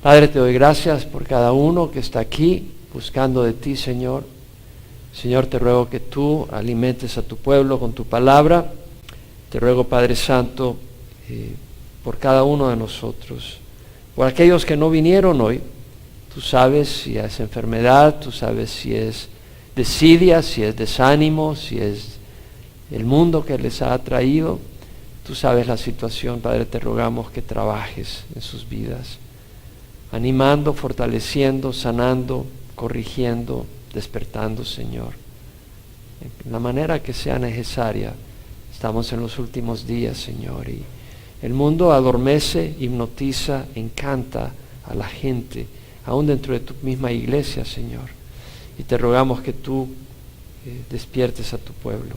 Padre, te doy gracias por cada uno que está aquí buscando de ti, Señor. Señor, te ruego que tú alimentes a tu pueblo con tu palabra. Te ruego, Padre Santo, por cada uno de nosotros. Por aquellos que no vinieron hoy, tú sabes si es enfermedad, tú sabes si es desidia, si es desánimo, si es el mundo que les ha traído. Tú sabes la situación, Padre, te rogamos que trabajes en sus vidas, animando, fortaleciendo, sanando, corrigiendo, despertando, Señor. En la manera que sea necesaria. Estamos en los últimos días, Señor, y el mundo adormece, hipnotiza, encanta a la gente, aún dentro de tu misma iglesia, Señor. Y te rogamos que tú despiertes a tu pueblo.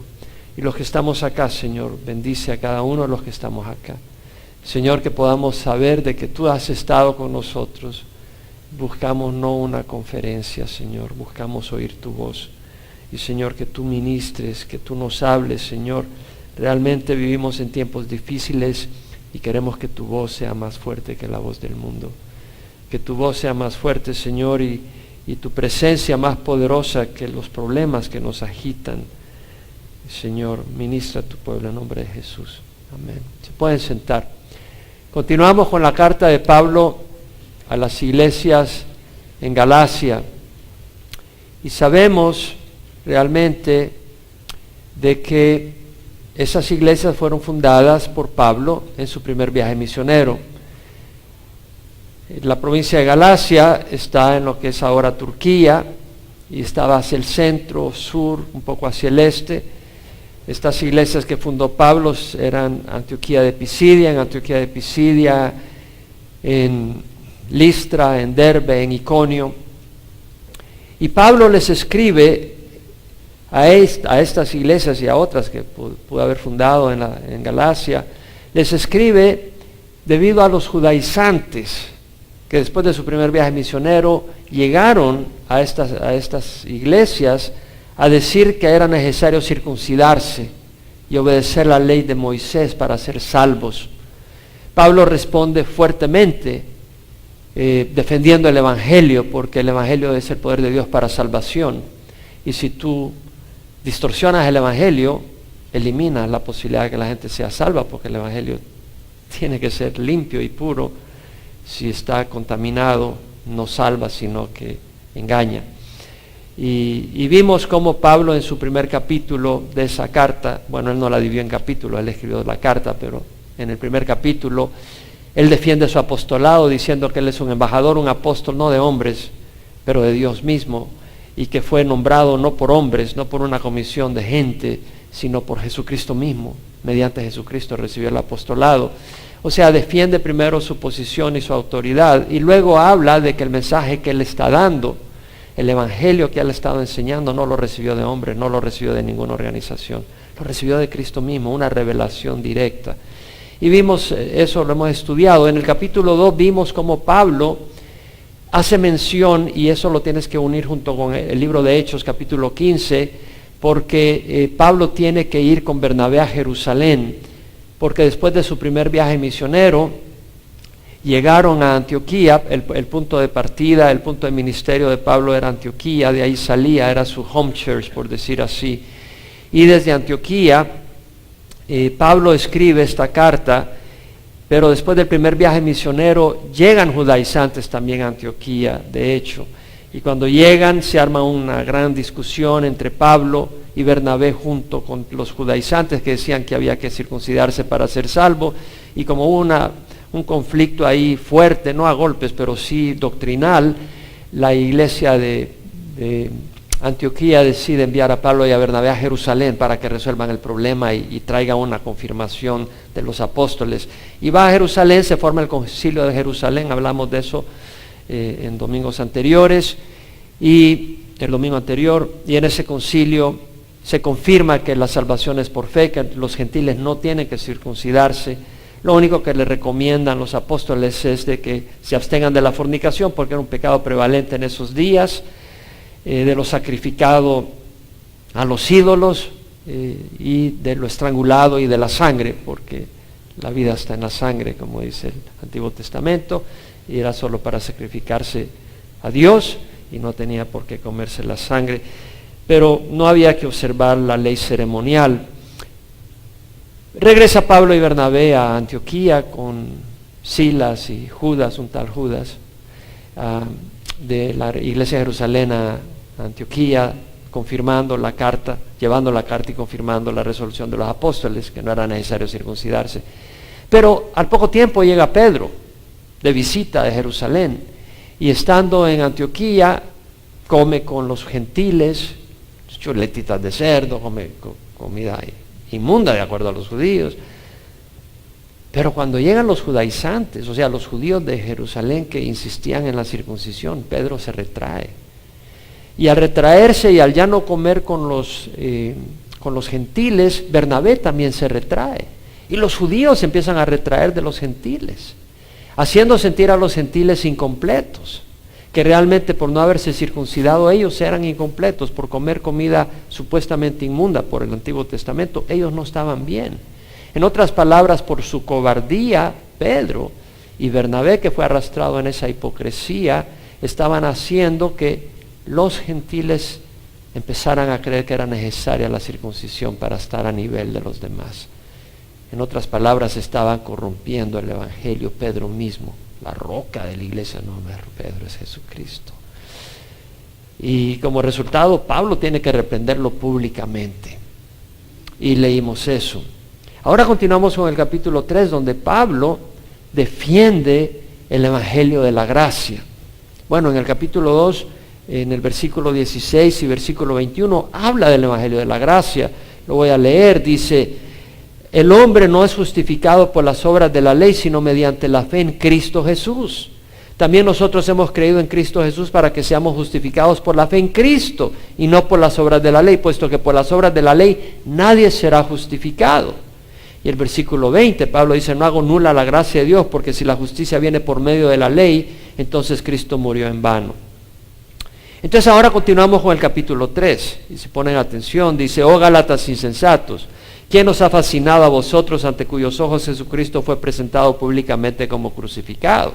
Y los que estamos acá, Señor, bendice a cada uno de los que estamos acá. Señor, que podamos saber de que tú has estado con nosotros. Buscamos no una conferencia, Señor, buscamos oír tu voz. Y Señor, que tú ministres, que tú nos hables, Señor. Realmente vivimos en tiempos difíciles y queremos que tu voz sea más fuerte que la voz del mundo. Que tu voz sea más fuerte, Señor, y tu presencia más poderosa que los problemas que nos agitan. Señor, ministra a tu pueblo en nombre de Jesús. Amén. Se pueden sentar. Continuamos con la carta de Pablo a las iglesias en Galacia. Y sabemos realmente de que esas iglesias fueron fundadas por Pablo en su primer viaje misionero. La provincia de Galacia está en lo que es ahora Turquía y estaba hacia el centro, sur, un poco hacia el este. Estas iglesias que fundó Pablo eran Antioquía de Pisidia, en Listra, en Derbe, en Iconio. Y Pablo les escribe a estas iglesias y a otras que pudo haber fundado en Galacia, les escribe debido a los judaizantes que después de su primer viaje misionero llegaron a estas iglesias a decir que era necesario circuncidarse y obedecer la ley de Moisés para ser salvos. Pablo responde fuertemente defendiendo el Evangelio, porque el Evangelio es el poder de Dios para salvación. Y si tú distorsionas el Evangelio, eliminas la posibilidad de que la gente sea salva, porque el Evangelio tiene que ser limpio y puro. Si está contaminado, no salva, sino que engaña. Y vimos cómo Pablo en su primer capítulo de esa carta, bueno, él no la dividió en capítulos, él escribió la carta, pero en el primer capítulo él defiende su apostolado diciendo que él es un embajador, un apóstol no de hombres, pero de Dios mismo, y que fue nombrado no por hombres, no por una comisión de gente, sino por Jesucristo mismo. Mediante Jesucristo recibió el apostolado. O sea, defiende primero su posición y su autoridad, y luego habla de que el mensaje que él está dando, el evangelio que él ha estado enseñando, no lo recibió de hombre, no lo recibió de ninguna organización, lo recibió de Cristo mismo, una revelación directa. Y vimos, eso lo hemos estudiado, en el capítulo 2 vimos cómo Pablo hace mención, y eso lo tienes que unir junto con el libro de Hechos, capítulo 15, porque Pablo tiene que ir con Bernabé a Jerusalén, porque después de su primer viaje misionero, llegaron a Antioquía, el punto de partida, el punto de ministerio de Pablo era Antioquía, de ahí salía, era su home church, por decir así. Y desde Antioquía, Pablo escribe esta carta, pero después del primer viaje misionero, llegan judaizantes también a Antioquía, de hecho. Y cuando llegan, se arma una gran discusión entre Pablo y Bernabé junto con los judaizantes que decían que había que circuncidarse para ser salvo, y como hubo un conflicto ahí fuerte, no a golpes, pero sí doctrinal, la iglesia de Antioquía decide enviar a Pablo y a Bernabé a Jerusalén para que resuelvan el problema y traigan una confirmación de los apóstoles. Y va a Jerusalén, se forma el concilio de Jerusalén, hablamos de eso en domingos anteriores, y el domingo anterior, y en ese concilio se confirma que la salvación es por fe, que los gentiles no tienen que circuncidarse. Lo único que le recomiendan los apóstoles es de que se abstengan de la fornicación, porque era un pecado prevalente en esos días, de lo sacrificado a los ídolos, y de lo estrangulado y de la sangre, porque la vida está en la sangre, como dice el Antiguo Testamento. y era solo para sacrificarse a Dios y no tenía por qué comerse la sangre. Pero no había que observar la ley ceremonial. Regresa Pablo y Bernabé a Antioquía con Silas y Judas, un tal Judas, de la iglesia de Jerusalén a Antioquía, confirmando la carta, llevando la carta y confirmando la resolución de los apóstoles, que no era necesario circuncidarse. Pero al poco tiempo llega Pedro, de visita de Jerusalén, y estando en Antioquía, come con los gentiles, chuletitas de cerdo, come comida inmunda de acuerdo a los judíos. Pero cuando llegan los judaizantes, o sea, los judíos de Jerusalén que insistían en la circuncisión, Pedro se retrae. Y al retraerse y al ya no comer con los gentiles, Bernabé también se retrae. Y los judíos empiezan a retraer de los gentiles, haciendo sentir a los gentiles incompletos, que realmente por no haberse circuncidado ellos eran incompletos, por comer comida supuestamente inmunda por el Antiguo Testamento, ellos no estaban bien. En otras palabras, por su cobardía, Pedro y Bernabé, que fue arrastrado en esa hipocresía, estaban haciendo que los gentiles empezaran a creer que era necesaria la circuncisión para estar a nivel de los demás. En otras palabras, estaban corrompiendo el evangelio. Pedro mismo, la roca de la iglesia, no, Pedro es Jesucristo. Y como resultado, Pablo tiene que reprenderlo públicamente. Y leímos eso. Ahora continuamos con el capítulo 3, donde Pablo defiende el evangelio de la gracia. Bueno, en el capítulo 2, en el versículo 16 y versículo 21, habla del evangelio de la gracia. Lo voy a leer, dice: el hombre no es justificado por las obras de la ley, sino mediante la fe en Cristo Jesús. También nosotros hemos creído en Cristo Jesús para que seamos justificados por la fe en Cristo y no por las obras de la ley, puesto que por las obras de la ley nadie será justificado. Y el versículo 20, Pablo dice: no hago nula la gracia de Dios, porque si la justicia viene por medio de la ley, entonces Cristo murió en vano. Entonces ahora continuamos con el capítulo 3, y si ponen atención, dice: oh Gálatas insensatos, ¿quién os ha fascinado a vosotros, ante cuyos ojos Jesucristo fue presentado públicamente como crucificado?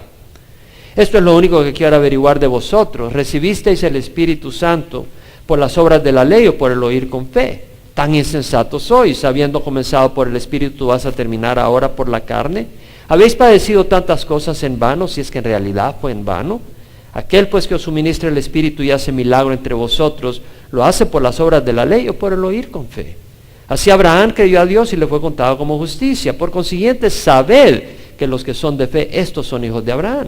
Esto es lo único que quiero averiguar de vosotros. ¿Recibisteis el Espíritu Santo por las obras de la ley o por el oír con fe? Tan insensatos sois, habiendo comenzado por el Espíritu, ¿vas a terminar ahora por la carne? ¿Habéis padecido tantas cosas en vano, si es que en realidad fue en vano? Aquel pues que os suministra el Espíritu y hace milagro entre vosotros, ¿lo hace por las obras de la ley o por el oír con fe? Así Abraham creyó a Dios y le fue contado como justicia. Por consiguiente, sabed que los que son de fe, estos son hijos de Abraham.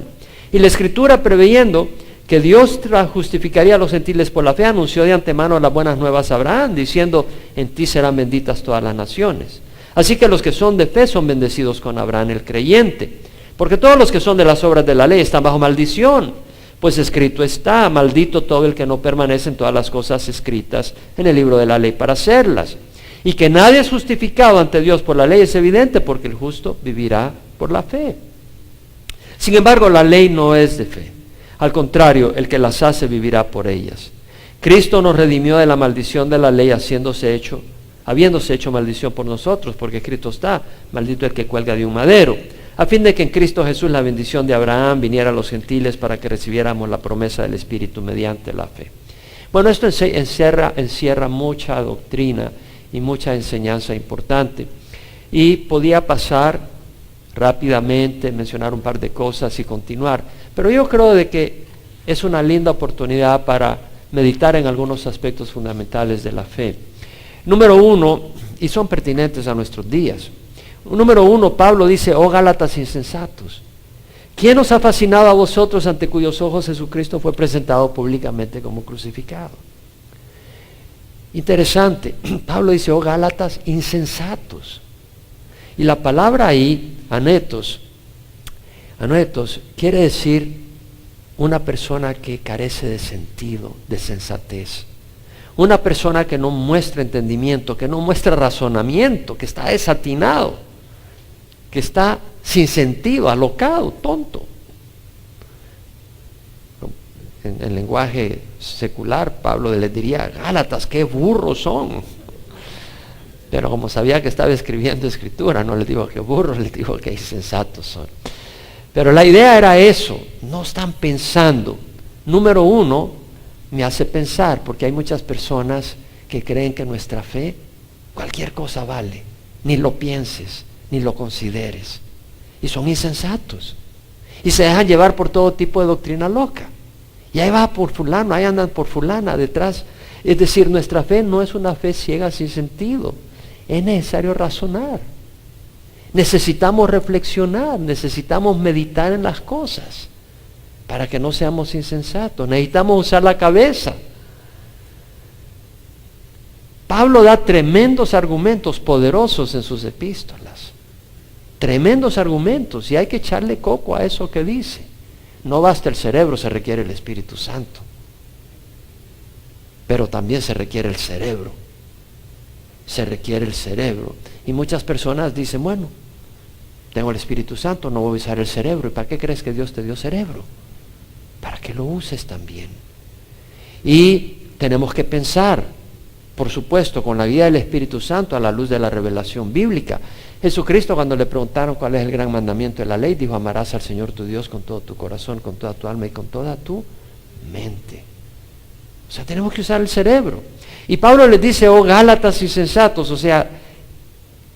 Y la Escritura, preveyendo que Dios justificaría a los gentiles por la fe, anunció de antemano las buenas nuevas a Abraham, diciendo: en ti serán benditas todas las naciones. Así que los que son de fe son bendecidos con Abraham el creyente. Porque todos los que son de las obras de la ley están bajo maldición. Pues escrito está: maldito todo el que no permanece en todas las cosas escritas en el libro de la ley para hacerlas. Y que nadie es justificado ante Dios por la ley es evidente, porque el justo vivirá por la fe. Sin embargo, la ley no es de fe. Al contrario, el que las hace vivirá por ellas. Cristo nos redimió de la maldición de la ley, habiéndose hecho maldición por nosotros, porque escrito está: maldito el que cuelga de un madero, a fin de que en Cristo Jesús la bendición de Abraham viniera a los gentiles, para que recibiéramos la promesa del Espíritu mediante la fe. Bueno, esto encierra mucha doctrina y mucha enseñanza importante. Y podía pasar rápidamente, mencionar un par de cosas y continuar. Pero yo creo de que es una linda oportunidad para meditar en algunos aspectos fundamentales de la fe. Número 1, y son pertinentes a nuestros días. Número 1, Pablo dice: oh Gálatas insensatos, ¿quién os ha fascinado a vosotros, ante cuyos ojos Jesucristo fue presentado públicamente como crucificado? Interesante, Pablo dice: oh Gálatas insensatos. Y la palabra ahí, anetos, quiere decir una persona que carece de sentido, de sensatez. Una persona que no muestra entendimiento, que no muestra razonamiento, que está desatinado, que está sin sentido, alocado, tonto. En lenguaje secular, Pablo les diría: Gálatas, qué burros son. Pero como sabía que estaba escribiendo escritura, no les digo que burros, les digo que insensatos son. Pero la idea era eso. no están pensando. Número uno, me hace pensar, porque hay muchas personas que creen que nuestra fe, cualquier cosa vale. Ni lo pienses, ni lo consideres. Y son insensatos. Y se dejan llevar por todo tipo de doctrina loca. Y ahí va por fulano, ahí andan por fulana detrás. Es decir, nuestra fe no es una fe ciega sin sentido. Es necesario razonar. Necesitamos reflexionar, necesitamos meditar en las cosas para que no seamos insensatos. Necesitamos usar la cabeza. Pablo da tremendos argumentos poderosos en sus epístolas. Tremendos argumentos, y hay que echarle coco a eso que dice. No basta el cerebro, se requiere el Espíritu Santo. Pero también se requiere el cerebro. Se requiere el cerebro. Y muchas personas dicen, bueno, tengo el Espíritu Santo, no voy a usar el cerebro. ¿Y para qué crees que Dios te dio cerebro? Para que lo uses también. Y tenemos que pensar, por supuesto, con la guía del Espíritu Santo a la luz de la revelación bíblica. Jesucristo, cuando le preguntaron cuál es el gran mandamiento de la ley, dijo: amarás al Señor tu Dios con todo tu corazón, con toda tu alma y con toda tu mente. O sea, tenemos que usar el cerebro. Y Pablo les dice: oh Gálatas insensatos, o sea,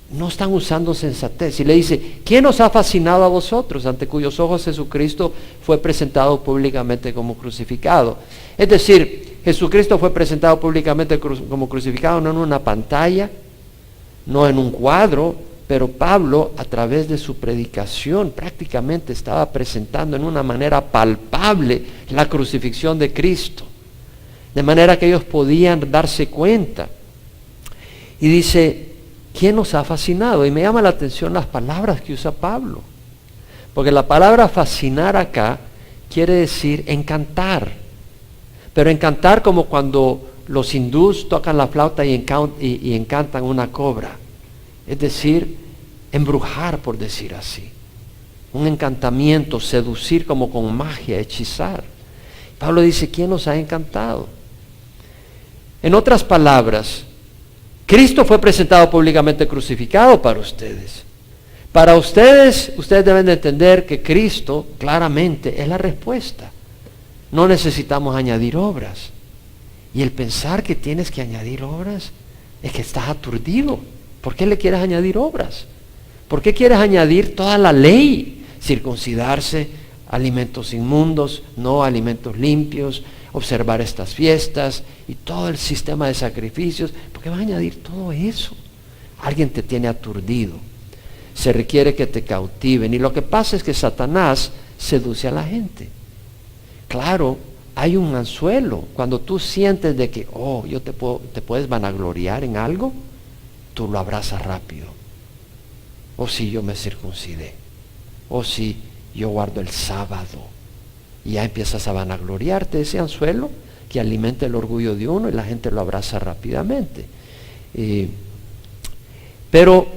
no están usando sensatez. Y le dice: ¿quién os ha fascinado a vosotros, ante cuyos ojos Jesucristo fue presentado públicamente como crucificado? Es decir, Jesucristo fue presentado públicamente como crucificado, no en una pantalla, no en un cuadro, pero Pablo, a través de su predicación, prácticamente estaba presentando en una manera palpable la crucifixión de Cristo, de manera que ellos podían darse cuenta. Y dice: ¿quién nos ha fascinado? Y me llama la atención las palabras que usa Pablo, porque la palabra fascinar acá quiere decir encantar, pero encantar como cuando los hindús tocan la flauta y encantan una cobra, es decir, embrujar, por decir así, un encantamiento, seducir como con magia, hechizar. Pablo dice: ¿quién nos ha encantado? En otras palabras, Cristo fue presentado públicamente crucificado para ustedes. Para ustedes deben de entender que Cristo claramente es la respuesta. No necesitamos añadir obras. Y el pensar que tienes que añadir obras es que estás aturdido. ¿Por qué le quieres añadir obras? ¿Por qué quieres añadir toda la ley? Circuncidarse, alimentos inmundos, no alimentos limpios, observar estas fiestas y todo el sistema de sacrificios. ¿Por qué vas a añadir todo eso? Alguien te tiene aturdido. Se requiere que te cautiven. Y lo que pasa es que Satanás seduce a la gente. Claro, hay un anzuelo. Cuando tú sientes de que, te puedes vanagloriar en algo, tú lo abrazas rápido. O si yo me circuncidé. O si yo guardo el sábado. Y ya empiezas a vanagloriarte de ese anzuelo que alimenta el orgullo de uno y la gente lo abraza rápidamente. Pero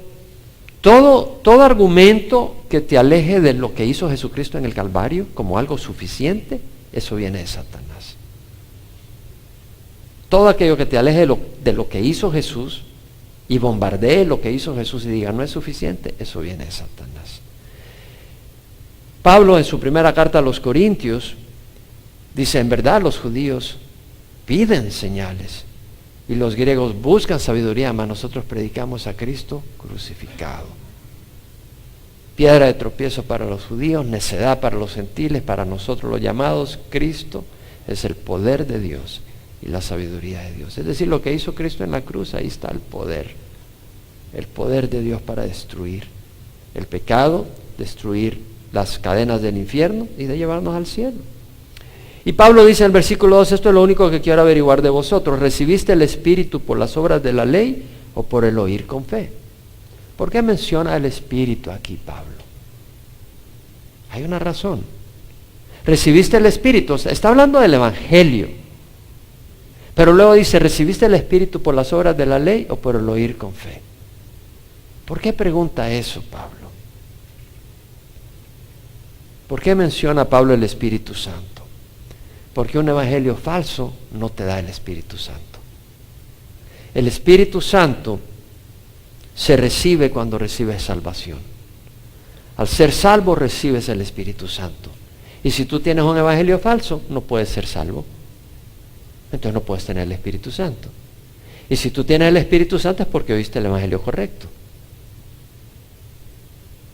todo argumento que te aleje de lo que hizo Jesucristo en el Calvario como algo suficiente, eso viene de Satanás. Todo aquello que te aleje de lo que hizo Jesús y bombardee lo que hizo Jesús y diga no es suficiente, eso viene de Satanás. Pablo, en su primera carta a los Corintios, dice: en verdad los judíos piden señales y los griegos buscan sabiduría, mas nosotros predicamos a Cristo crucificado. Piedra de tropiezo para los judíos, necedad para los gentiles, para nosotros los llamados. Cristo es el poder de Dios y la sabiduría de Dios. Es decir, lo que hizo Cristo en la cruz, ahí está el poder de Dios para destruir el pecado, destruir las cadenas del infierno y de llevarnos al cielo. Y Pablo dice en el versículo 2: esto es lo único que quiero averiguar de vosotros. ¿Recibiste el Espíritu por las obras de la ley o por el oír con fe? ¿Por qué menciona el Espíritu aquí Pablo? Hay una razón. ¿Recibiste el Espíritu? Está hablando del Evangelio. Pero luego dice: ¿recibiste el Espíritu por las obras de la ley o por el oír con fe? ¿Por qué pregunta eso Pablo? ¿Por qué menciona Pablo el Espíritu Santo? Porque un evangelio falso no te da el Espíritu Santo. El Espíritu Santo se recibe cuando recibes salvación. Al ser salvo recibes el Espíritu Santo. Y si tú tienes un evangelio falso, no puedes ser salvo. Entonces no puedes tener el Espíritu Santo. Y si tú tienes el Espíritu Santo es porque oíste el evangelio correcto.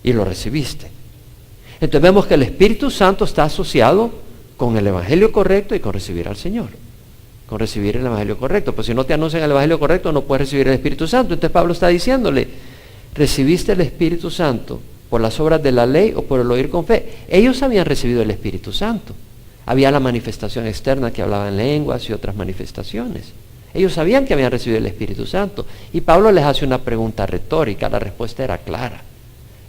Y lo recibiste. Entonces vemos que el Espíritu Santo está asociado con el evangelio correcto y con recibir al Señor. Con recibir el evangelio correcto. Pues si no te anuncian el evangelio correcto, no puedes recibir el Espíritu Santo. Entonces Pablo está diciéndole, ¿recibiste el Espíritu Santo por las obras de la ley o por el oír con fe? Ellos habían recibido el Espíritu Santo. Había la manifestación externa que hablaba en lenguas y otras manifestaciones. Ellos sabían que habían recibido el Espíritu Santo. Y Pablo les hace una pregunta retórica. La respuesta era clara.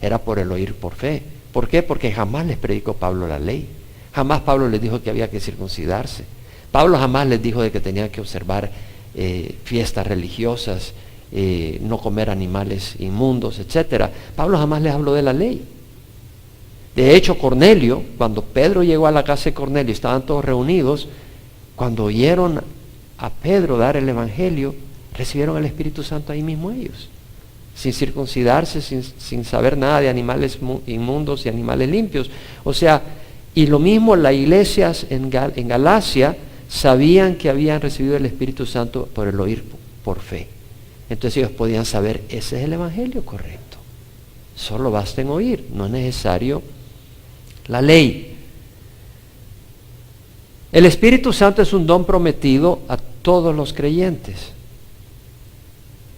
Era por el oír por fe. ¿Por qué? Porque jamás les predicó Pablo la ley. Jamás Pablo les dijo que había que circuncidarse. Pablo jamás les dijo de que tenían que observar fiestas religiosas, no comer animales inmundos, etc. Pablo jamás les habló de la ley. De hecho, Cornelio, cuando Pedro llegó a la casa de Cornelio, estaban todos reunidos, cuando oyeron a Pedro dar el evangelio, recibieron el Espíritu Santo ahí mismo ellos, sin circuncidarse, sin saber nada de animales inmundos y animales limpios. O sea, y lo mismo las iglesias en Galacia sabían que habían recibido el Espíritu Santo por el oír por fe. Entonces ellos podían saber, ese es el evangelio correcto. Solo basta en oír, no es necesario la ley. El Espíritu Santo es un don prometido a todos los creyentes.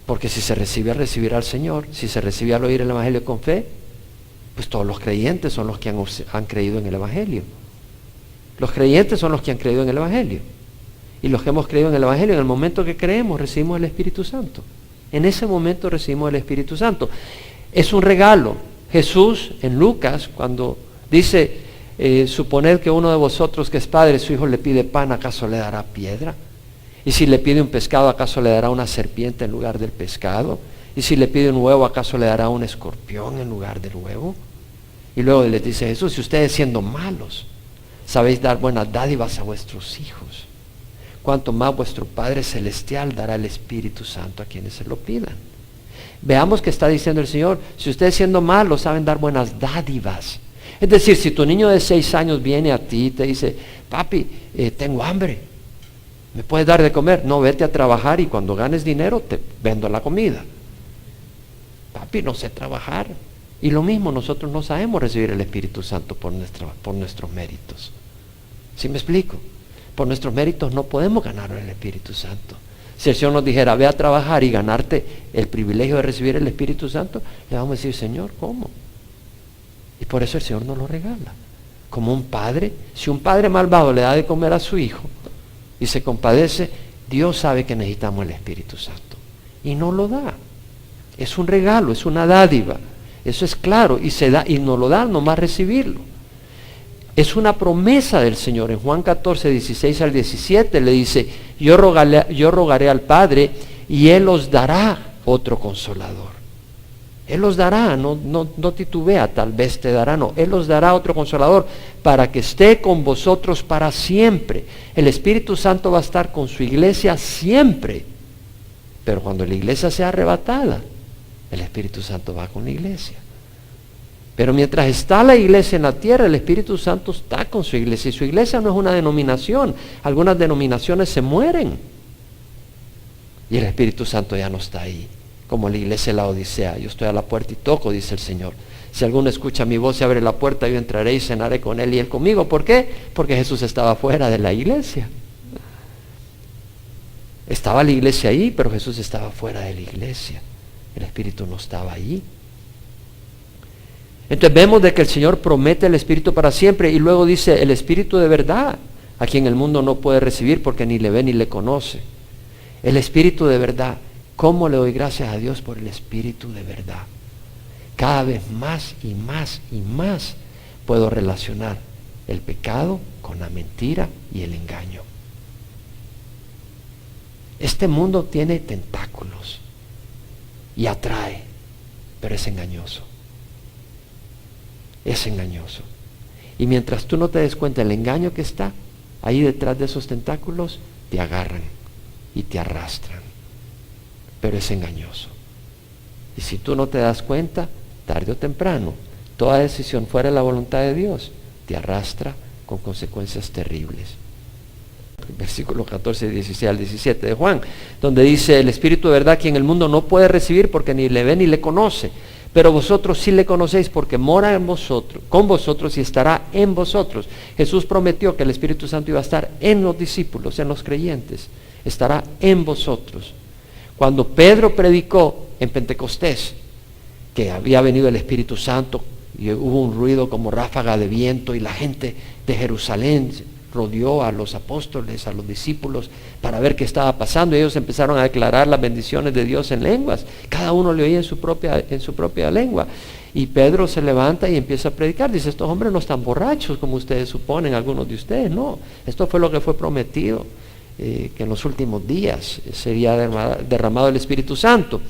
Porque si se recibe al recibir al Señor, si se recibe al oír el evangelio con fe, pues todos los creyentes son los que han creído en el evangelio. Los creyentes son los que han creído en el evangelio. Y los que hemos creído en el evangelio, en el momento que creemos, recibimos el Espíritu Santo. En ese momento recibimos el Espíritu Santo. Es un regalo. Jesús en Lucas, cuando dice, suponed que uno de vosotros que es padre, su hijo le pide pan, ¿acaso le dará piedra? Y si le pide un pescado, ¿acaso le dará una serpiente en lugar del pescado? Y si le pide un huevo, ¿acaso le dará un escorpión en lugar del huevo? Y luego les dice Jesús, si ustedes siendo malos, sabéis dar buenas dádivas a vuestros hijos, cuanto más vuestro Padre Celestial dará el Espíritu Santo a quienes se lo pidan. Veamos que está diciendo el Señor, si ustedes siendo malos saben dar buenas dádivas. Es decir, si tu niño de 6 años viene a ti y te dice, papi, tengo hambre, ¿me puedes dar de comer? No, vete a trabajar y cuando ganes dinero te vendo la comida. Papi, no sé trabajar. Y lo mismo, nosotros no sabemos recibir el Espíritu Santo por nuestros méritos. ¿Sí me explico? Por nuestros méritos no podemos ganar el Espíritu Santo. Si el Señor nos dijera, ve a trabajar y ganarte el privilegio de recibir el Espíritu Santo, le vamos a decir, Señor, ¿cómo? Y por eso el Señor nos lo regala. Como un padre, si un padre malvado le da de comer a su hijo y se compadece, Dios sabe que necesitamos el Espíritu Santo. Y no lo da. Es un regalo, es una dádiva. Eso es claro, y se da, y nos lo da nomás recibirlo. Es una promesa del Señor. En Juan 14, 16 al 17 le dice, yo rogaré al Padre y Él os dará otro consolador. Él os dará, no titubea, tal vez te dará, no. Él os dará otro consolador para que esté con vosotros para siempre. El Espíritu Santo va a estar con su iglesia siempre. Pero cuando la iglesia sea arrebatada, el Espíritu Santo va con la iglesia. Pero mientras está la iglesia en la tierra, el Espíritu Santo está con su iglesia. Y su iglesia no es una denominación. Algunas denominaciones se mueren. Y el Espíritu Santo ya no está ahí. Como la iglesia de la Odisea. Yo estoy a la puerta y toco, dice el Señor. Si alguno escucha mi voz y abre la puerta, yo entraré y cenaré con él y él conmigo. ¿Por qué? Porque Jesús estaba fuera de la iglesia. Estaba la iglesia ahí, pero Jesús estaba fuera de la iglesia. El Espíritu no estaba ahí. Entonces vemos de que el Señor promete el Espíritu para siempre y luego dice el Espíritu de verdad, a quien el mundo no puede recibir porque ni le ve ni le conoce. El Espíritu de verdad. ¿Cómo le doy gracias a Dios por el Espíritu de verdad? Cada vez más y más y más puedo relacionar el pecado con la mentira y el engaño. Este mundo tiene tentáculos y atrae, pero es engañoso. Es engañoso. Y mientras tú no te des cuenta del engaño que está ahí detrás de esos tentáculos, te agarran y te arrastran. Pero es engañoso. Y si tú no te das cuenta, tarde o temprano, toda decisión fuera de la voluntad de Dios te arrastra con consecuencias terribles. Versículos 14, 16 al 17 de Juan, donde dice: el Espíritu de verdad, quien el mundo no puede recibir porque ni le ve ni le conoce, pero vosotros sí le conocéis porque mora en vosotros, con vosotros y estará en vosotros. Jesús prometió que el Espíritu Santo iba a estar en los discípulos, en los creyentes, estará en vosotros. Cuando Pedro predicó en Pentecostés que había venido el Espíritu Santo y hubo un ruido como ráfaga de viento y la gente de Jerusalén rodeó a los apóstoles, a los discípulos, para ver qué estaba pasando. Ellos empezaron a declarar las bendiciones de Dios en lenguas. Cada uno le oía en su propia lengua. Y Pedro se levanta y empieza a predicar. Dice: estos hombres no están borrachos como ustedes suponen, algunos de ustedes. No, esto fue lo que fue prometido, que en los últimos días sería derramado el Espíritu Santo.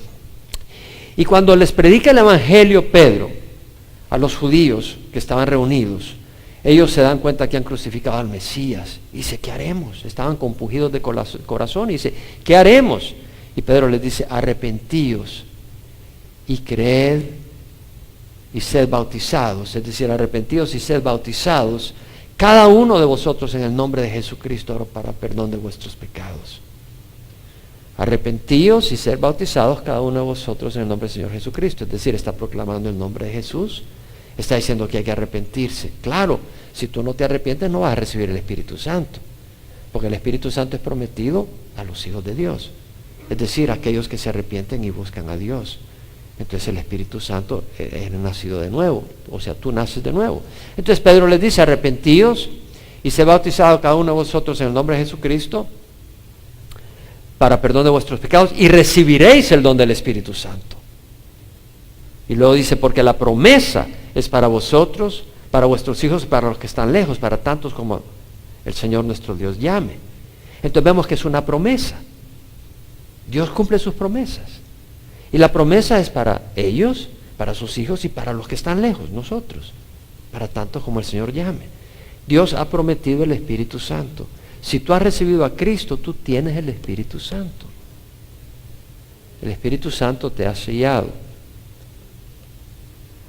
Y cuando les predica el Evangelio Pedro a los judíos que estaban reunidos, ellos se dan cuenta que han crucificado al Mesías. Y dice: ¿qué haremos? Estaban compungidos de corazón. Y dice: ¿qué haremos? Y Pedro les dice: arrepentíos y creed y sed bautizados. Es decir, arrepentíos y sed bautizados cada uno de vosotros en el nombre de Jesucristo para perdón de vuestros pecados. Arrepentíos y sed bautizados cada uno de vosotros en el nombre del Señor Jesucristo. Es decir, está proclamando el nombre de Jesús. Está diciendo que hay que arrepentirse. Claro, si tú no te arrepientes no vas a recibir el Espíritu Santo, porque el Espíritu Santo es prometido a los hijos de Dios, es decir, a aquellos que se arrepienten y buscan a Dios. Entonces el Espíritu Santo es nacido de nuevo, o sea, tú naces de nuevo. Entonces Pedro les dice: arrepentíos y sed bautizados cada uno de vosotros en el nombre de Jesucristo para perdón de vuestros pecados y recibiréis el don del Espíritu Santo. Y luego dice: porque la promesa es para vosotros, para vuestros hijos, para los que están lejos, para tantos como el Señor nuestro Dios llame. Entonces vemos que es una promesa. Dios cumple sus promesas. Y la promesa es para ellos, para sus hijos y para los que están lejos, nosotros, para tantos como el Señor llame. Dios ha prometido el Espíritu Santo. Si tú has recibido a Cristo, tú tienes el Espíritu Santo. El Espíritu Santo te ha sellado.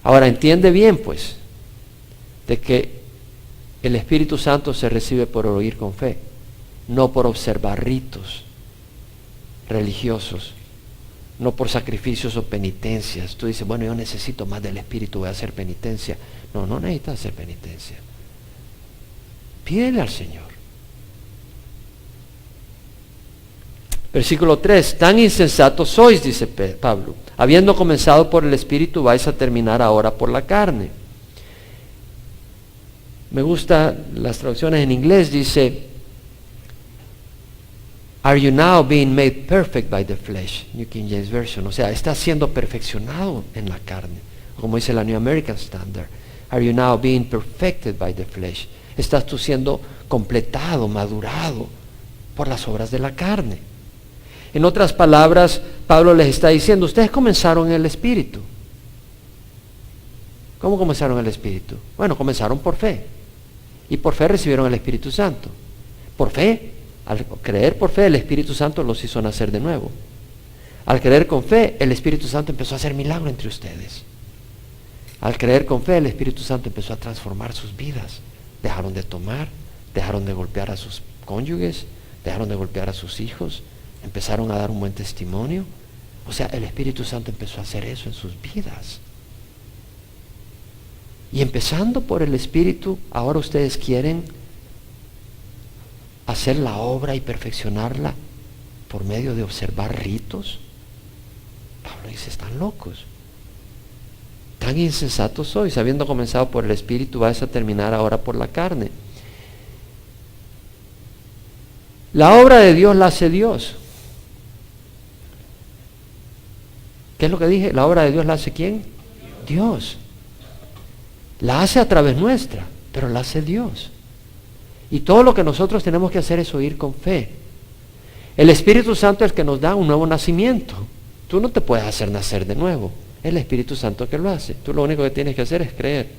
Ahora entiende bien, pues, de que el Espíritu Santo se recibe por oír con fe, no por observar ritos religiosos, no por sacrificios o penitencias. Tú dices: bueno, yo necesito más del Espíritu, voy a hacer penitencia. No, no necesitas hacer penitencia. Pídele al Señor. Versículo 3: tan insensatos sois, dice Pablo, habiendo comenzado por el Espíritu, vais a terminar ahora por la carne. Me gustan las traducciones en inglés, dice: are you now being made perfect by the flesh? New King James Version. O sea, estás siendo perfeccionado en la carne. Como dice la New American Standard: are you now being perfected by the flesh? Estás tú siendo completado, madurado por las obras de la carne. En otras palabras, Pablo les está diciendo: ustedes comenzaron en el Espíritu. ¿Cómo comenzaron en el Espíritu? Bueno, comenzaron por fe. Y por fe recibieron el Espíritu Santo. Por fe, al creer por fe, el Espíritu Santo los hizo nacer de nuevo. Al creer con fe, el Espíritu Santo empezó a hacer milagro entre ustedes. Al creer con fe, el Espíritu Santo empezó a transformar sus vidas. Dejaron de tomar, dejaron de golpear a sus cónyuges, dejaron de golpear a sus hijos, empezaron a dar un buen testimonio. O sea, el Espíritu Santo empezó a hacer eso en sus vidas. Y empezando por el Espíritu, ahora ustedes quieren hacer la obra y perfeccionarla por medio de observar ritos. Pablo dice: están locos. Tan insensatos sois, habiendo comenzado por el Espíritu, vais a terminar ahora por la carne. La obra de Dios la hace Dios. ¿Qué es lo que dije? La obra de Dios la hace ¿quién? Dios. La hace a través nuestra, pero la hace Dios. Y todo lo que nosotros tenemos que hacer es oír con fe. El Espíritu Santo es el que nos da un nuevo nacimiento. Tú no te puedes hacer nacer de nuevo. Es el Espíritu Santo que lo hace. Tú lo único que tienes que hacer es creer.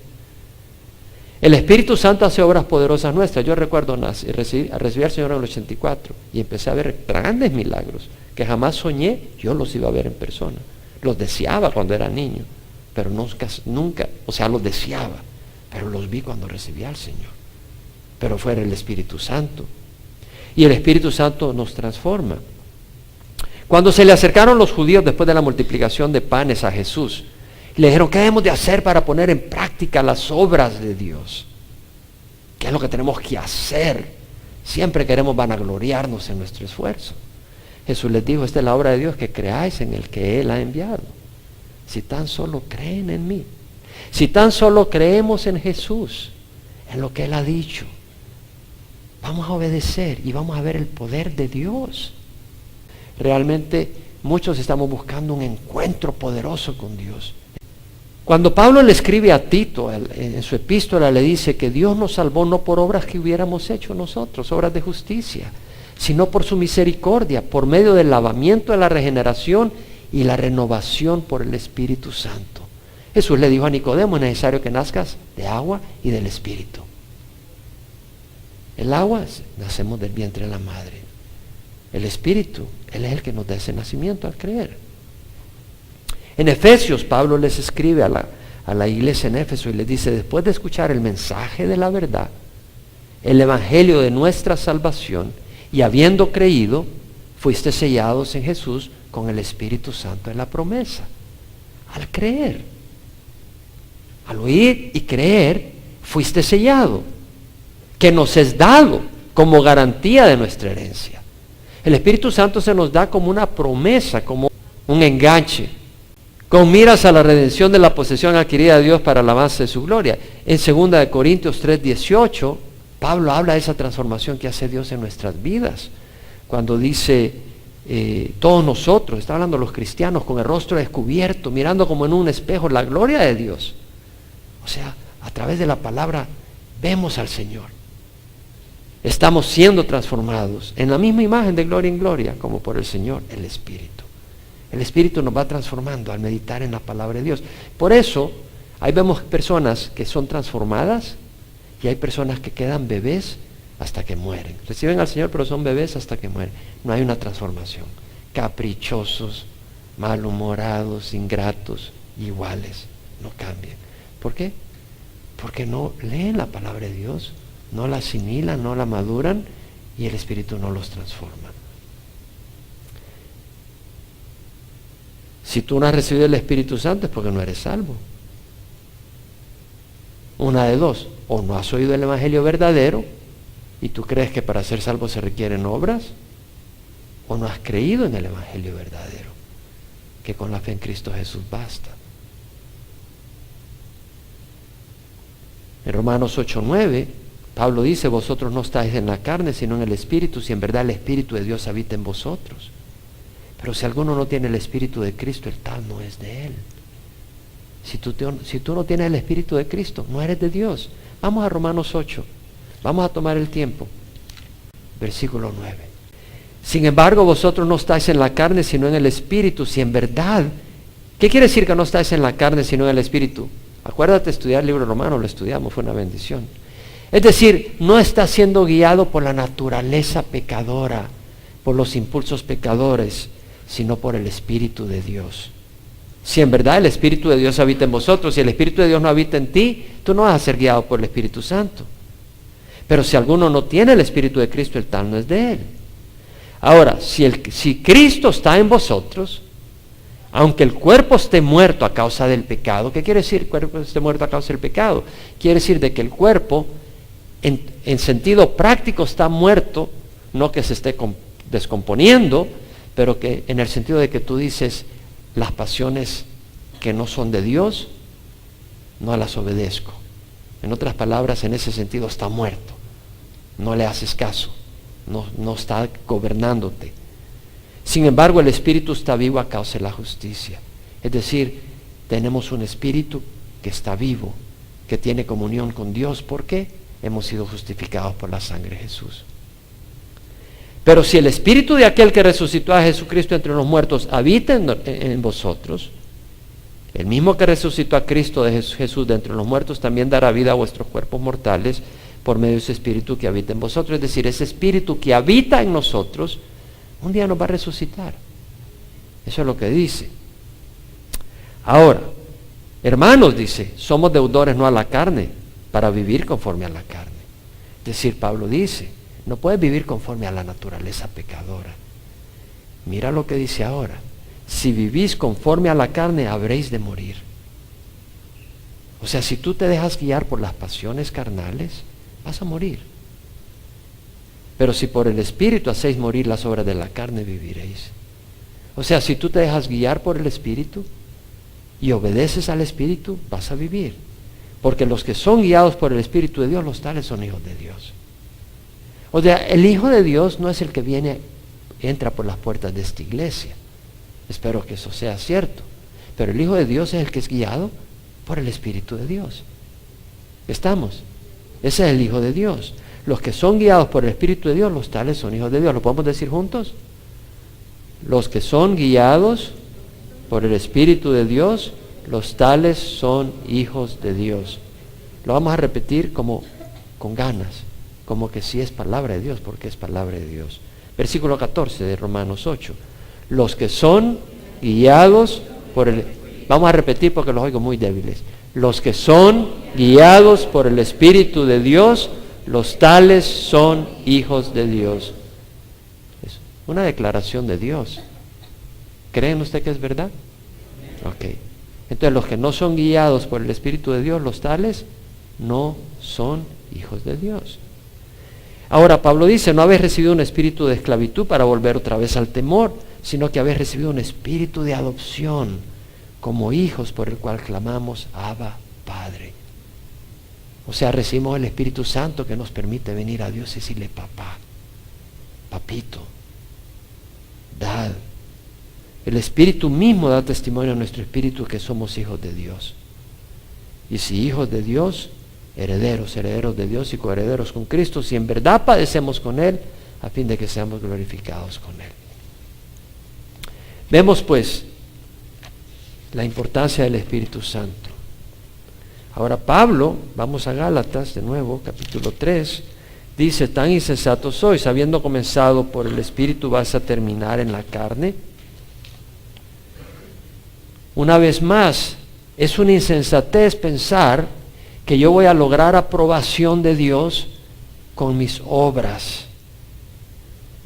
El Espíritu Santo hace obras poderosas nuestras. Yo recuerdo recibir al Señor en el 84 y empecé a ver grandes milagros que jamás soñé yo los iba a ver en persona. Los deseaba cuando era niño, pero nunca, o sea, los deseaba, pero los vi cuando recibí al Señor. pero fuera el Espíritu Santo. Y el Espíritu Santo nos transforma. Cuando se le acercaron los judíos después de la multiplicación de panes a Jesús, le dijeron, ¿qué debemos de hacer para poner en práctica las obras de Dios? ¿Qué es lo que tenemos que hacer? Siempre queremos vanagloriarnos en nuestro esfuerzo. Jesús les dijo, esta es la obra de Dios, que creáis en el que Él ha enviado. Si tan solo creen en mí, si tan solo creemos en Jesús, en lo que Él ha dicho, vamos a obedecer y vamos a ver el poder de Dios. Realmente muchos estamos buscando un encuentro poderoso con Dios. Cuando Pablo le escribe a Tito, en su epístola le dice que Dios nos salvó no por obras que hubiéramos hecho nosotros, obras de justicia, sino por su misericordia, por medio del lavamiento de la regeneración y la renovación por el Espíritu Santo. Jesús le dijo a Nicodemo, es necesario que nazcas de agua y del Espíritu. El agua, nacemos del vientre de la madre. El Espíritu, Él es el que nos da ese nacimiento al creer. En Efesios, Pablo les escribe a la iglesia en Éfeso y les dice, después de escuchar el mensaje de la verdad, el evangelio de nuestra salvación, y habiendo creído, fuiste sellados en Jesús con el Espíritu Santo de la promesa. Al creer, al oír y creer, fuiste sellado, que nos es dado como garantía de nuestra herencia. El Espíritu Santo se nos da como una promesa, como un enganche, con miras a la redención de la posesión adquirida de Dios para el avance de su gloria. En 2 Corintios 3:18, Pablo habla de esa transformación que hace Dios en nuestras vidas. Cuando dice, todos nosotros, está hablando de los cristianos, con el rostro descubierto, mirando como en un espejo la gloria de Dios. O sea, a través de la palabra vemos al Señor. Estamos siendo transformados en la misma imagen de gloria en gloria, como por el Señor, el Espíritu. El Espíritu nos va transformando al meditar en la palabra de Dios. Por eso, ahí vemos personas que son transformadas y hay personas que quedan bebés hasta que mueren. Reciben al Señor, pero son bebés hasta que mueren. No hay una transformación. Caprichosos, malhumorados, ingratos, iguales, no cambian. ¿Por qué? Porque no leen la palabra de Dios, no la asimilan, no la maduran y el Espíritu no los transforma. Si tú no has recibido el Espíritu Santo es porque no eres salvo. Una de dos, o no has oído el Evangelio verdadero y tú crees que para ser salvo se requieren obras, o no has creído en el Evangelio verdadero, que con la fe en Cristo Jesús basta. En Romanos 8:9, Pablo dice, vosotros no estáis en la carne, sino en el Espíritu, si en verdad el Espíritu de Dios habita en vosotros. Pero si alguno no tiene el Espíritu de Cristo, el tal no es de Él. Si tú no tienes el Espíritu de Cristo, no eres de Dios. Vamos a Romanos 8. Vamos a tomar el tiempo. Versículo 9. Sin embargo, vosotros no estáis en la carne, sino en el Espíritu. Si en verdad, ¿qué quiere decir que no estáis en la carne, sino en el Espíritu? Acuérdate de estudiar el libro romano, lo estudiamos, fue una bendición. Es decir, no estás siendo guiado por la naturaleza pecadora, por los impulsos pecadores, sino por el Espíritu de Dios. Si en verdad el Espíritu de Dios habita en vosotros, si el Espíritu de Dios no habita en ti, tú no vas a ser guiado por el Espíritu Santo. Pero si alguno no tiene el Espíritu de Cristo, el tal no es de Él. Ahora, si Cristo está en vosotros, aunque el cuerpo esté muerto a causa del pecado, ¿qué quiere decir el cuerpo esté muerto a causa del pecado? Quiere decir de que el cuerpo, en sentido práctico, está muerto, no que se esté descomponiendo, pero que en el sentido de que tú dices, las pasiones que no son de Dios, no las obedezco. En otras palabras, en ese sentido está muerto. No le haces caso. No está gobernándote. Sin embargo, el Espíritu está vivo a causa de la justicia. Es decir, tenemos un Espíritu que está vivo, que tiene comunión con Dios. ¿Por qué? Hemos sido justificados por la sangre de Jesús. Pero si el Espíritu de aquel que resucitó a Jesucristo entre los muertos habita en vosotros, el mismo que resucitó a Cristo de Jesús de entre los muertos también dará vida a vuestros cuerpos mortales por medio de ese Espíritu que habita en vosotros. Es decir, ese Espíritu que habita en nosotros un día nos va a resucitar. Eso es lo que dice. Ahora, hermanos, dice, somos deudores no a la carne para vivir conforme a la carne. Es decir, Pablo dice, no puedes vivir conforme a la naturaleza pecadora. Mira lo que dice ahora. Si vivís conforme a la carne, habréis de morir. O sea, si tú te dejas guiar por las pasiones carnales, vas a morir. Pero si por el Espíritu hacéis morir las obras de la carne, viviréis. O sea, si tú te dejas guiar por el Espíritu y obedeces al Espíritu, vas a vivir. Porque los que son guiados por el Espíritu de Dios, los tales son hijos de Dios. O sea, el Hijo de Dios no es el que entra por las puertas de esta iglesia. Espero que eso sea cierto. Pero el Hijo de Dios es el que es guiado por el Espíritu de Dios. ¿Estamos? Ese es el Hijo de Dios. Los que son guiados por el Espíritu de Dios, los tales son hijos de Dios. ¿Lo podemos decir juntos? Los que son guiados por el Espíritu de Dios, los tales son hijos de Dios. Lo vamos a repetir como con ganas, como que sí es palabra de Dios, porque es palabra de Dios. Versículo 14 de Romanos 8. Los que son guiados por el... Vamos a repetir porque los oigo muy débiles. Los que son guiados por el Espíritu de Dios, los tales son hijos de Dios. Es una declaración de Dios. ¿Creen usted que es verdad? Ok. Entonces los que no son guiados por el Espíritu de Dios, los tales no son hijos de Dios. Ahora Pablo dice, no habéis recibido un espíritu de esclavitud para volver otra vez al temor, sino que habéis recibido un espíritu de adopción como hijos por el cual clamamos, Abba, Padre. O sea, recibimos el Espíritu Santo que nos permite venir a Dios y decirle, papá, papito, dad. El Espíritu mismo da testimonio a nuestro espíritu que somos hijos de Dios. Y si hijos de Dios, herederos, herederos de Dios y coherederos con Cristo, si en verdad padecemos con Él, a fin de que seamos glorificados con Él. Vemos pues la importancia del Espíritu Santo. Ahora Pablo, vamos a Gálatas de nuevo, capítulo 3, dice, tan insensatos sois, habiendo comenzado por el Espíritu, vas a terminar en la carne. Una vez más, es una insensatez pensar que yo voy a lograr aprobación de Dios con mis obras.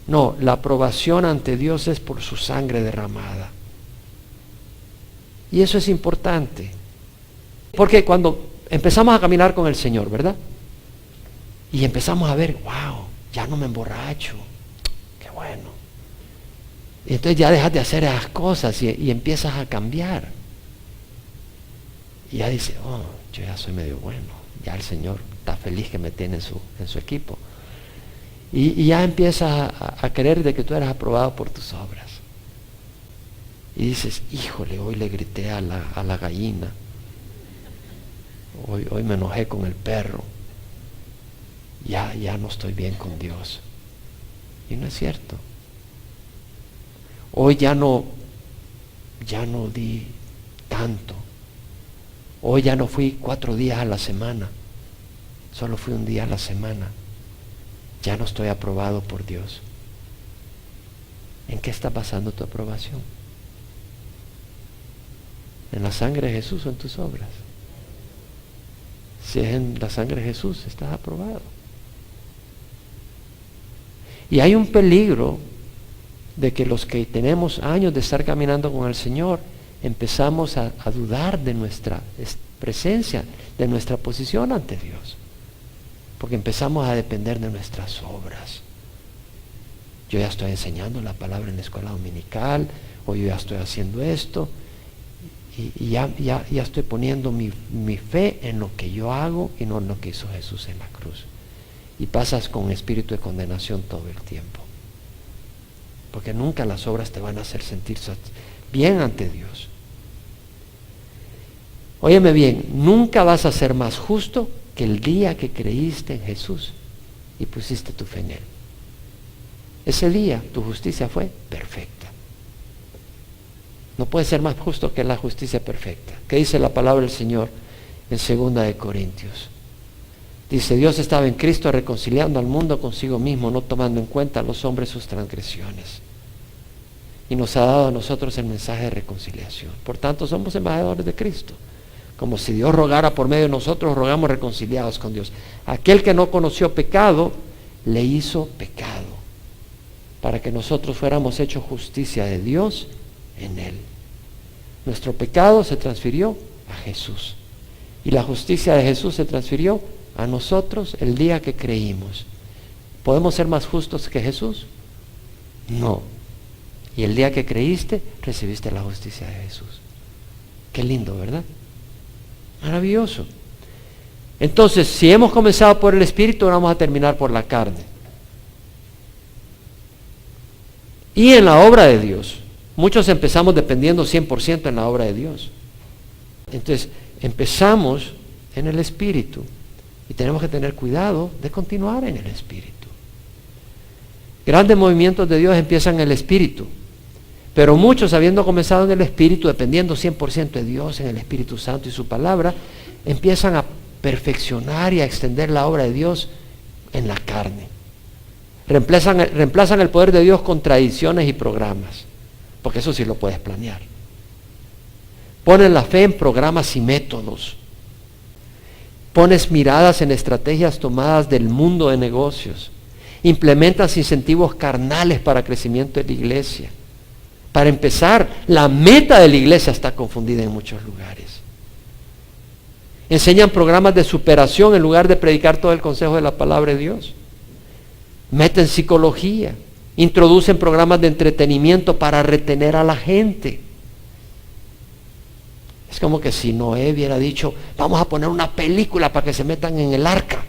No, la aprobación ante Dios es por su sangre derramada. Y eso es importante. Porque cuando empezamos a caminar con el Señor, ¿verdad? Y empezamos a ver, wow, ya no me emborracho. Qué bueno. Y entonces ya dejas de hacer esas cosas y empiezas a cambiar. Y ya dice, oh, yo ya soy medio bueno. Ya el Señor está feliz que me tiene en su equipo. Y ya empiezas a creer de que tú eres aprobado por tus obras. Y dices, híjole, hoy le grité a la gallina. Hoy me enojé con el perro. Ya no estoy bien con Dios. Y no es cierto. Hoy ya no di tanto. Hoy ya no fui 4 días a la semana. Solo fui un día a la semana. Ya no estoy aprobado por Dios. ¿En qué está basando tu aprobación? ¿En la sangre de Jesús o en tus obras? Si es en la sangre de Jesús, estás aprobado. Y hay un peligro de que los que tenemos años de estar caminando con el Señor, empezamos a dudar de nuestra presencia, de nuestra posición ante Dios. Porque empezamos a depender de nuestras obras. Yo ya estoy enseñando la palabra en la escuela dominical, o yo ya estoy haciendo esto, y ya estoy poniendo mi fe en lo que yo hago y no en lo que hizo Jesús en la cruz. Y pasas con espíritu de condenación todo el tiempo. Porque nunca las obras te van a hacer sentir bien ante Dios. Óyeme bien, nunca vas a ser más justo que el día que creíste en Jesús y pusiste tu fe en Él. Ese día tu justicia fue perfecta. No puede ser más justo que la justicia perfecta. ¿Qué dice la palabra del Señor en 2 de Corintios? Dice, Dios estaba en Cristo reconciliando al mundo consigo mismo, no tomando en cuenta a los hombres sus transgresiones. Y nos ha dado a nosotros el mensaje de reconciliación. Por tanto, somos embajadores de Cristo. Como si Dios rogara por medio de nosotros, rogamos reconciliados con Dios. Aquel que no conoció pecado, le hizo pecado, para que nosotros fuéramos hechos justicia de Dios en Él. Nuestro pecado se transfirió a Jesús. Y la justicia de Jesús se transfirió a nosotros el día que creímos. ¿Podemos ser más justos que Jesús? No. Y el día que creíste, recibiste la justicia de Jesús. Qué lindo, ¿verdad? Maravilloso. Entonces, si hemos comenzado por el Espíritu, vamos a terminar por la carne. Y en la obra de Dios. Muchos empezamos dependiendo 100% en la obra de Dios. Entonces, empezamos en el Espíritu. Y tenemos que tener cuidado de continuar en el Espíritu. Grandes movimientos de Dios empiezan en el Espíritu. Pero muchos, habiendo comenzado en el Espíritu, dependiendo 100% de Dios, en el Espíritu Santo y su palabra, empiezan a perfeccionar y a extender la obra de Dios en la carne. Reemplazan el poder de Dios con tradiciones y programas, porque eso sí lo puedes planear. Ponen la fe en programas y métodos. Pones miradas en estrategias tomadas del mundo de negocios. Implementas incentivos carnales para crecimiento de la iglesia. Para empezar, la meta de la iglesia está confundida en muchos lugares. Enseñan programas de superación en lugar de predicar todo el consejo de la palabra de Dios. Meten psicología. Introducen programas de entretenimiento para retener a la gente. Es como que si Noé hubiera dicho, vamos a poner una película para que se metan en el arca.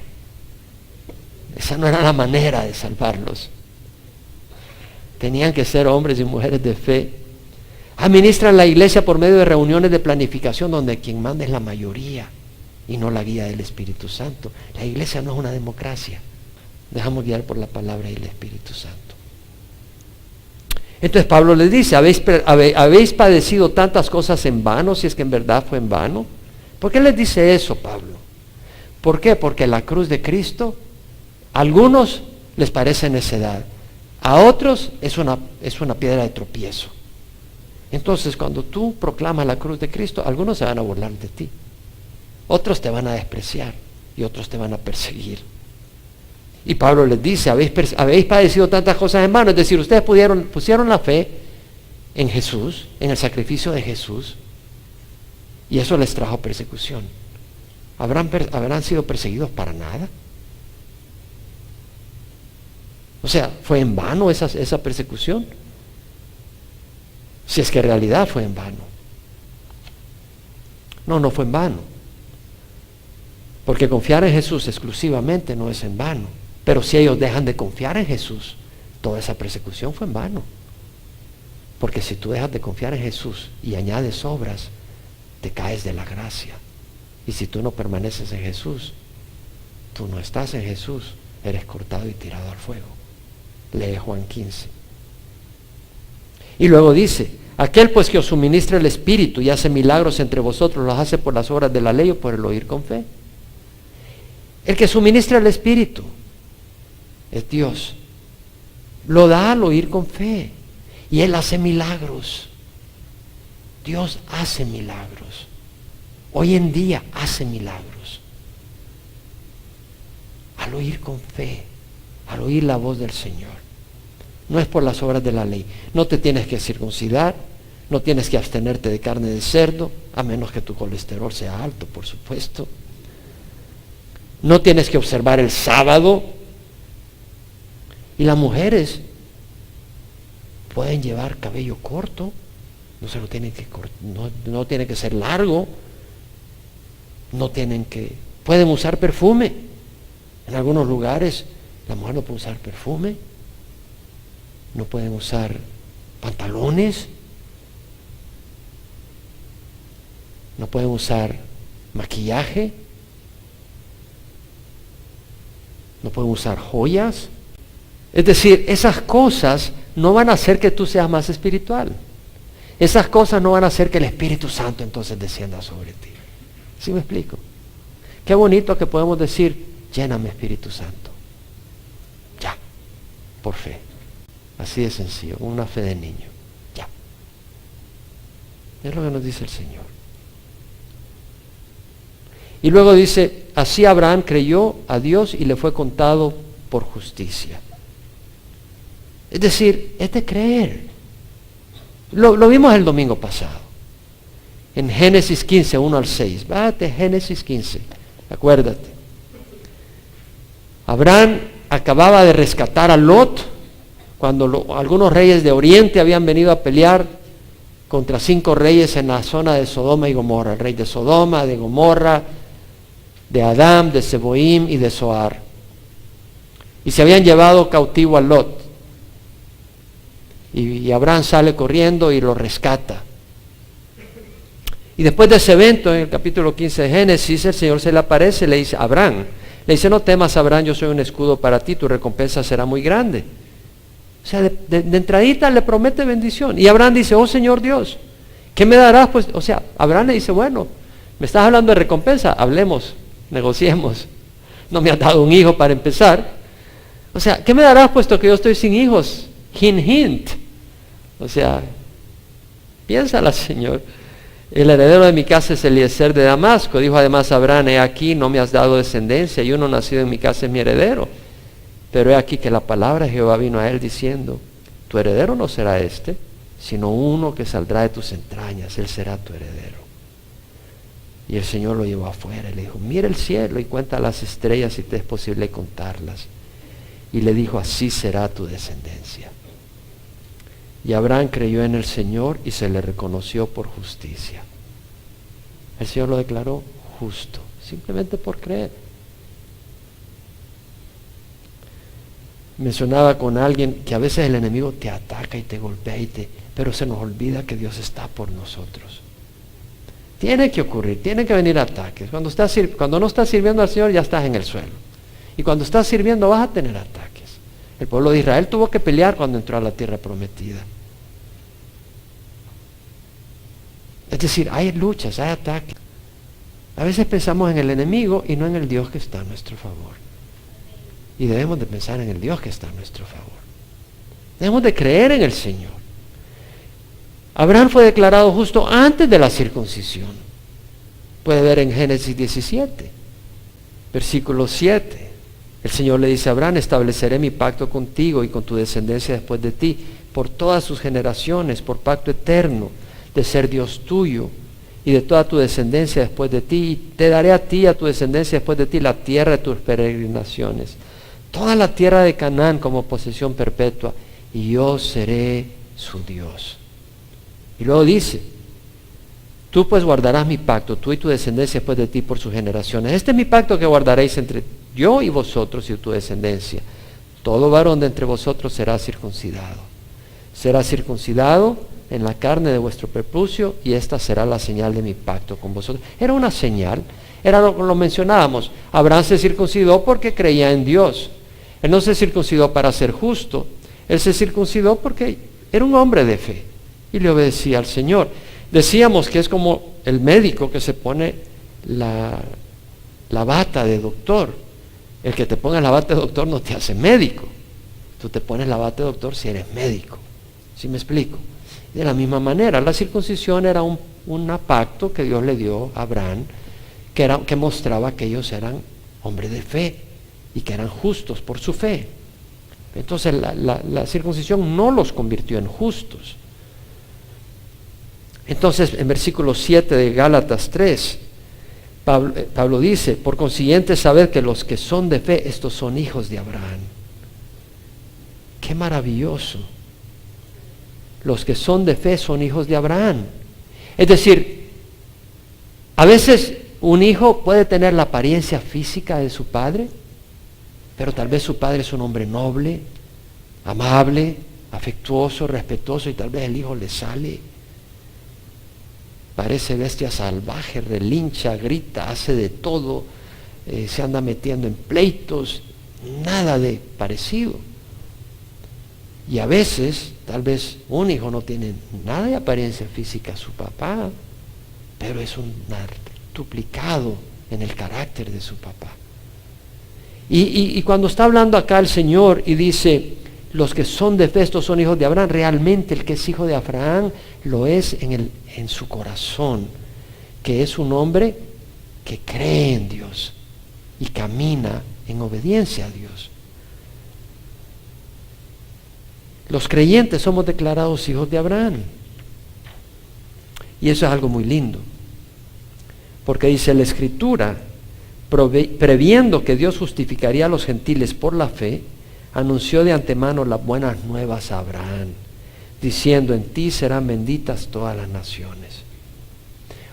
Esa no era la manera de salvarlos. Tenían que ser hombres y mujeres de fe. Administran la iglesia por medio de reuniones de planificación donde quien manda es la mayoría y no la guía del Espíritu Santo. La iglesia no es una democracia. Dejamos guiar por la palabra y el Espíritu Santo. Entonces Pablo les dice, ¿habéis padecido tantas cosas en vano, si es que en verdad fue en vano? ¿Por qué les dice eso, Pablo? ¿Por qué? Porque la cruz de Cristo, a algunos les parece necedad. A otros es una piedra de tropiezo. Entonces, cuando tú proclamas la cruz de Cristo, algunos se van a burlar de ti. Otros te van a despreciar y otros te van a perseguir. Y Pablo les dice, habéis padecido tantas cosas en vano. Es decir, ustedes pusieron la fe en Jesús, en el sacrificio de Jesús, y eso les trajo persecución. ¿Habrán sido perseguidos para nada? O sea, ¿fue en vano esa persecución? Si es que en realidad fue en vano. No fue en vano. Porque confiar en Jesús exclusivamente no es en vano. Pero si ellos dejan de confiar en Jesús, toda esa persecución fue en vano. Porque si tú dejas de confiar en Jesús y añades obras, te caes de la gracia. Y si tú no permaneces en Jesús, tú no estás en Jesús, eres cortado y tirado al fuego. Lee Juan 15. Y luego dice, aquel pues que os suministra el Espíritu y hace milagros entre vosotros, los hace por las obras de la ley o por el oír con fe. El que suministra el Espíritu es Dios. Lo da al oír con fe. Y Él hace milagros. Dios hace milagros. Hoy en día hace milagros. Al oír con fe, al oír la voz del Señor. No es por las obras de la ley. No te tienes que circuncidar, no tienes que abstenerte de carne de cerdo, a menos que tu colesterol sea alto, por supuesto. No tienes que observar el sábado. Y las mujeres pueden llevar cabello corto, no tiene que ser largo, pueden usar perfume. En algunos lugares la mujer no puede usar perfume, no pueden usar pantalones, no pueden usar maquillaje, no pueden usar joyas. Es decir, esas cosas no van a hacer que tú seas más espiritual. Esas cosas no van a hacer que el Espíritu Santo entonces descienda sobre ti. ¿Sí me explico? Qué bonito que podemos decir, lléname Espíritu Santo. Ya, por fe. Así de sencillo, una fe de niño. Ya. Es lo que nos dice el Señor. Y luego dice, así Abraham creyó a Dios y le fue contado por justicia. Es decir, es de creer. Lo vimos el domingo pasado. En Génesis 15, 1 al 6. Váyate, Génesis 15, acuérdate. Abraham acababa de rescatar a Lot cuando algunos reyes de Oriente habían venido a pelear contra 5 reyes en la zona de Sodoma y Gomorra. El rey de Sodoma, de Gomorra, de Adán, de Seboim y de Zoar. Y se habían llevado cautivo a Lot. Y Abraham sale corriendo y lo rescata. Y después de ese evento, en el capítulo 15 de Génesis, el Señor se le aparece y le dice, Abraham, le dice, no temas, Abraham, yo soy un escudo para ti, tu recompensa será muy grande. O sea, de entradita le promete bendición. Y Abraham dice, oh Señor Dios, ¿qué me darás? Pues, o sea, Abraham le dice, bueno, me estás hablando de recompensa, hablemos, negociemos. No me has dado un hijo para empezar. O sea, ¿qué me darás puesto que yo estoy sin hijos? Hint, hint. O sea, piénsala, Señor. El heredero de mi casa es Eliezer de Damasco. Dijo además Abraham, he aquí, no me has dado descendencia, y uno nacido en mi casa es mi heredero. Pero he aquí que la palabra de Jehová vino a él diciendo, tu heredero no será este, sino uno que saldrá de tus entrañas, él será tu heredero. Y el Señor lo llevó afuera y le dijo, mira el cielo y cuenta las estrellas si te es posible contarlas. Y le dijo, así será tu descendencia. Y Abraham creyó en el Señor y se le reconoció por justicia. El Señor lo declaró justo, simplemente por creer. Mencionaba con alguien que a veces el enemigo te ataca y te golpea, pero se nos olvida que Dios está por nosotros. Tiene que ocurrir, tiene que venir ataques. Cuando no estás sirviendo al Señor ya estás en el suelo. Y cuando estás sirviendo vas a tener ataques. El pueblo de Israel tuvo que pelear cuando entró a la tierra prometida. Es decir, hay luchas, hay ataques. A veces pensamos en el enemigo y no en el Dios que está a nuestro favor. Y debemos de pensar en el Dios que está a nuestro favor. Debemos de creer en el Señor. Abraham fue declarado justo antes de la circuncisión. Puede ver en Génesis 17, versículo 7. El Señor le dice a Abraham, estableceré mi pacto contigo y con tu descendencia después de ti, por todas sus generaciones, por pacto eterno, de ser Dios tuyo y de toda tu descendencia después de ti, y te daré a ti y a tu descendencia después de ti la tierra de tus peregrinaciones, toda la tierra de Canaán como posesión perpetua, y yo seré su Dios. Y luego dice, tú pues guardarás mi pacto, tú y tu descendencia después de ti por sus generaciones. Este es mi pacto que guardaréis entre yo y vosotros y tu descendencia. Todo varón de entre vosotros será circuncidado. Será circuncidado en la carne de vuestro prepucio, y esta será la señal de mi pacto con vosotros. Era una señal, era lo mencionábamos. Abraham se circuncidó porque creía en Dios. Él no se circuncidó para ser justo, él se circuncidó porque era un hombre de fe y le obedecía al Señor. Decíamos que es como el médico que se pone la bata de doctor. El que te ponga la bata de doctor no te hace médico. Tú te pones la bata de doctor si eres médico. ¿Sí me explico? De la misma manera, la circuncisión era un pacto que Dios le dio a Abraham, que mostraba que ellos eran hombres de fe y que eran justos por su fe. Entonces la circuncisión no los convirtió en justos. Entonces en versículo 7 de Gálatas 3, Pablo dice, por consiguiente sabed que los que son de fe, estos son hijos de Abraham. ¡Qué maravilloso! Los que son de fe son hijos de Abraham. Es decir, a veces un hijo puede tener la apariencia física de su padre, pero tal vez su padre es un hombre noble, amable, afectuoso, respetuoso, y tal vez el hijo le sale, parece bestia salvaje, relincha, grita, hace de todo, se anda metiendo en pleitos, nada de parecido. Y a veces, tal vez un hijo no tiene nada de apariencia física a su papá, pero es un duplicado en el carácter de su papá. Y cuando está hablando acá el Señor y dice, los que son de fe, estos son hijos de Abraham, realmente el que es hijo de Abraham lo es en su corazón, que es un hombre que cree en Dios y camina en obediencia a Dios. Los creyentes somos declarados hijos de Abraham. Y eso es algo muy lindo. Porque dice la Escritura, previendo que Dios justificaría a los gentiles por la fe, anunció de antemano las buenas nuevas a Abraham, diciendo: en ti serán benditas todas las naciones.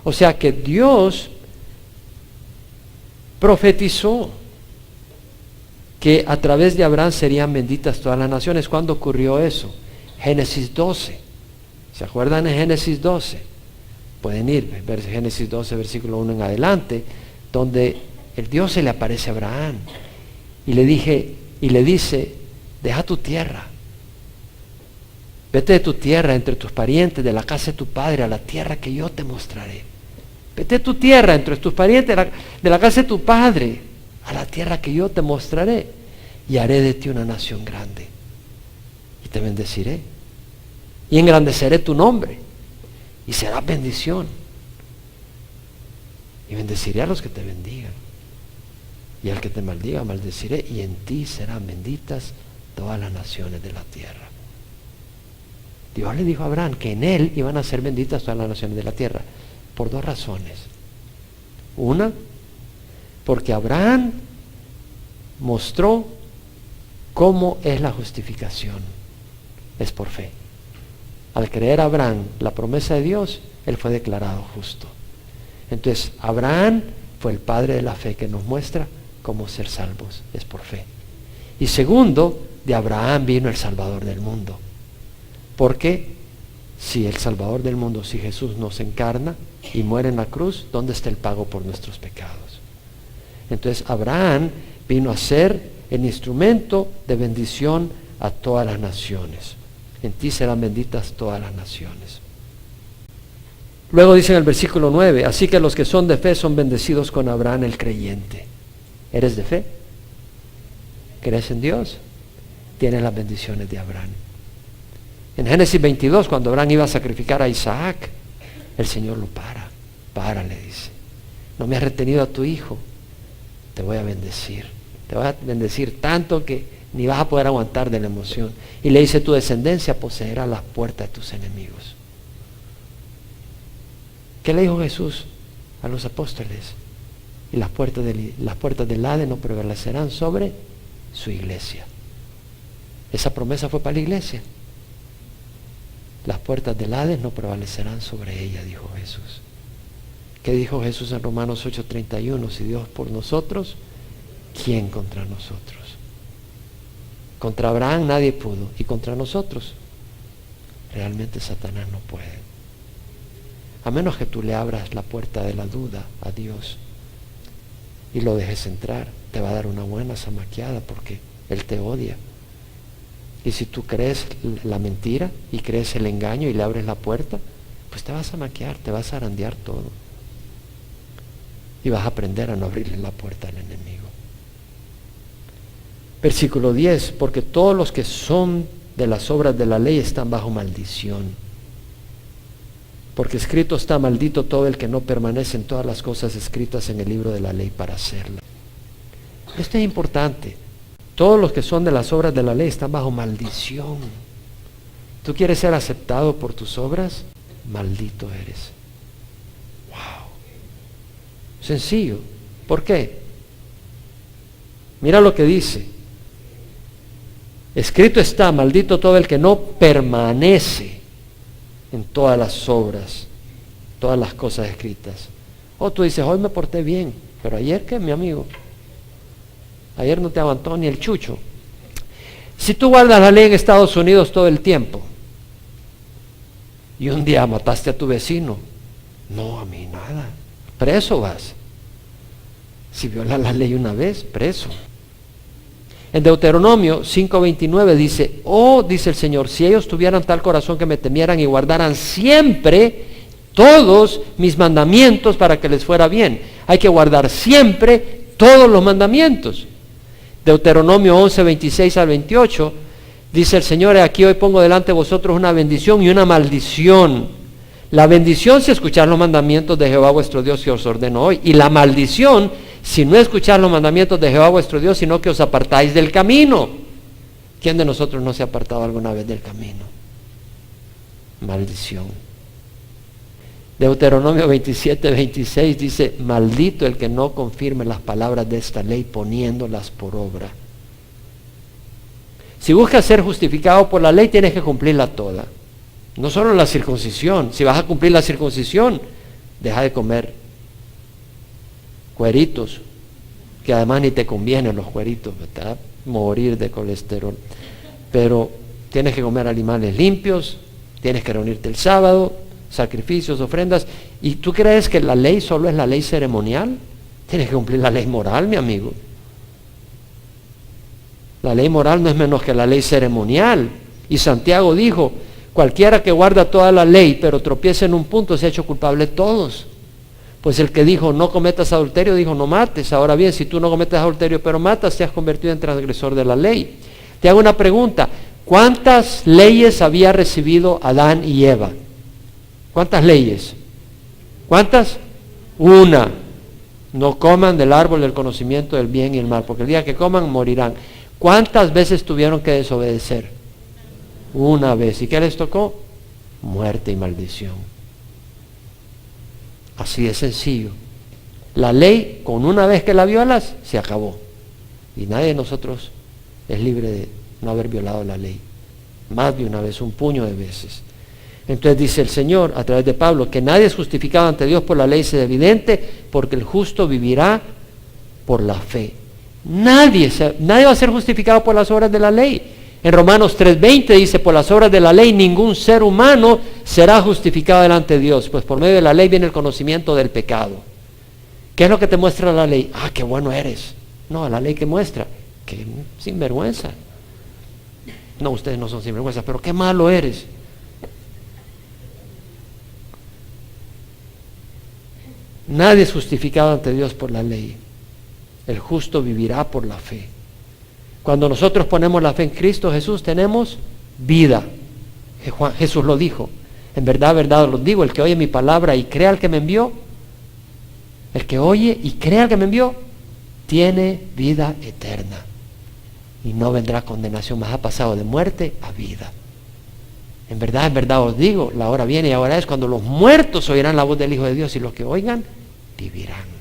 O sea que Dios profetizó que a través de Abraham serían benditas todas las naciones. ¿Cuándo ocurrió eso? Génesis 12. ¿Se acuerdan de Génesis 12? Pueden ir, ver Génesis 12, versículo 1 en adelante, donde el Dios se le aparece a Abraham y le dice: deja tu tierra, vete de tu tierra, entre tus parientes, de la casa de tu padre, a la tierra que yo te mostraré. Vete de tu tierra, entre tus parientes, de la casa de tu padre, a la tierra que yo te mostraré, y haré de ti una nación grande, y te bendeciré, y engrandeceré tu nombre, y serás bendición, y bendeciré a los que te bendigan, y al que te maldiga maldeciré, y en ti serán benditas todas las naciones de la tierra. Dios le dijo a Abraham que en él iban a ser benditas todas las naciones de la tierra, por dos razones. Una, porque Abraham mostró cómo es la justificación. Es por fe. Al creer Abraham la promesa de Dios, él fue declarado justo. Entonces, Abraham fue el padre de la fe que nos muestra cómo ser salvos. Es por fe. Y segundo, de Abraham vino el Salvador del mundo. Porque si el Salvador del mundo, si Jesús nos encarna y muere en la cruz, ¿dónde está el pago por nuestros pecados? Entonces Abraham vino a ser el instrumento de bendición a todas las naciones. En ti serán benditas todas las naciones. Luego dice en el versículo 9, así que los que son de fe son bendecidos con Abraham el creyente. ¿Eres de fe? ¿Crees en Dios? Tienes las bendiciones de Abraham. En Génesis 22, cuando Abraham iba a sacrificar a Isaac, el Señor lo para, le dice: no me has retenido a tu hijo, te voy a bendecir. Te voy a bendecir tanto que ni vas a poder aguantar de la emoción. Y le dice: tu descendencia poseerá las puertas de tus enemigos. ¿Qué le dijo Jesús a los apóstoles? Y las puertas del Hades no prevalecerán sobre su iglesia. Esa promesa fue para la iglesia. Las puertas del Hades no prevalecerán sobre ella, dijo Jesús. ¿Qué dijo Jesús en Romanos 8:31? Si Dios por nosotros, ¿quién contra nosotros? Contra Abraham nadie pudo, y contra nosotros realmente Satanás no puede. A menos que tú le abras la puerta de la duda a Dios y lo dejes entrar, te va a dar una buena zamaqueada, porque Él te odia. Y si tú crees la mentira y crees el engaño y le abres la puerta, pues te vas a maquiar, te vas a arandear todo. Y vas a aprender a no abrirle la puerta al enemigo. Versículo 10, porque todos los que son de las obras de la ley están bajo maldición. Porque escrito está: maldito todo el que no permanece en todas las cosas escritas en el libro de la ley para hacerlas. Esto es importante. Todos los que son de las obras de la ley están bajo maldición. ¿Tú quieres ser aceptado por tus obras? Maldito eres. Wow. Sencillo. ¿Por qué? Mira lo que dice. Escrito está: maldito todo el que no permanece en todas las obras, todas las cosas escritas. Tú dices: hoy me porté bien, pero ayer, ¿qué, mi amigo? Ayer no te aguantó ni el chucho. Si tú guardas la ley en Estados Unidos todo el tiempo y un día mataste a tu vecino, no, a mí nada, preso vas. Si violas la ley una vez, preso. En Deuteronomio 5:29 dice: dice el Señor, si ellos tuvieran tal corazón que me temieran y guardaran siempre todos mis mandamientos para que les fuera bien. Hay que guardar siempre todos los mandamientos. Deuteronomio 11:26 al 28 dice el Señor: aquí hoy pongo delante de vosotros una bendición y una maldición. La bendición si escuchar los mandamientos de Jehová vuestro Dios que os ordeno hoy. Y la maldición si no escuchar los mandamientos de Jehová vuestro Dios, sino que os apartáis del camino. ¿Quién de nosotros no se ha apartado alguna vez del camino? Maldición. Deuteronomio 27:26 dice: maldito el que no confirme las palabras de esta ley poniéndolas por obra. Si buscas ser justificado por la ley, tienes que cumplirla toda. No solo la circuncisión. Si vas a cumplir la circuncisión, deja de comer cueritos, que además ni te convienen los cueritos, ¿verdad? Morir de colesterol. Pero tienes que comer animales limpios, tienes que reunirte el sábado, sacrificios, ofrendas. ¿Y tú crees que la ley solo es la ley ceremonial? Tienes que cumplir la ley moral, mi amigo. La ley moral no es menos que la ley ceremonial. Y Santiago dijo: cualquiera que guarda toda la ley pero tropieza en un punto se ha hecho culpable de todos. Pues el que dijo no cometas adulterio, dijo no mates. Ahora bien, si tú no cometes adulterio pero matas, te has convertido en transgresor de la ley. Te hago una pregunta: ¿cuántas leyes había recibido Adán y Eva? ¿Cuántas leyes? ¿Cuántas? Una: no coman del árbol del conocimiento del bien y el mal, porque el día que coman morirán. ¿Cuántas veces tuvieron que desobedecer? Una vez. ¿Y qué les tocó? Muerte y maldición. Así de sencillo. La ley, con una vez que la violas, se acabó. Y nadie de nosotros es libre de no haber violado la ley. Más de una vez, un puño de veces. Entonces dice el Señor a través de Pablo que nadie es justificado ante Dios por la ley, es evidente, porque el justo vivirá por la fe. Nadie va a ser justificado por las obras de la ley. En Romanos 3:20 dice: por las obras de la ley ningún ser humano será justificado delante de Dios, pues por medio de la ley viene el conocimiento del pecado. ¿Qué es lo que te muestra la ley? Ah, qué bueno eres. No, la ley que muestra, que sinvergüenza. No, ustedes no son sinvergüenza, pero qué malo eres. Nadie es justificado ante Dios por la ley. El justo vivirá por la fe. Cuando nosotros ponemos la fe en Cristo Jesús, tenemos vida. Jesús lo dijo: en verdad, verdad os digo, el que oye mi palabra y crea al que me envió, el que oye y crea al que me envió, tiene vida eterna. Y no vendrá condenación, mas ha pasado de muerte a vida. En verdad os digo, la hora viene y ahora es cuando los muertos oirán la voz del Hijo de Dios, y los que oigan, vivirán.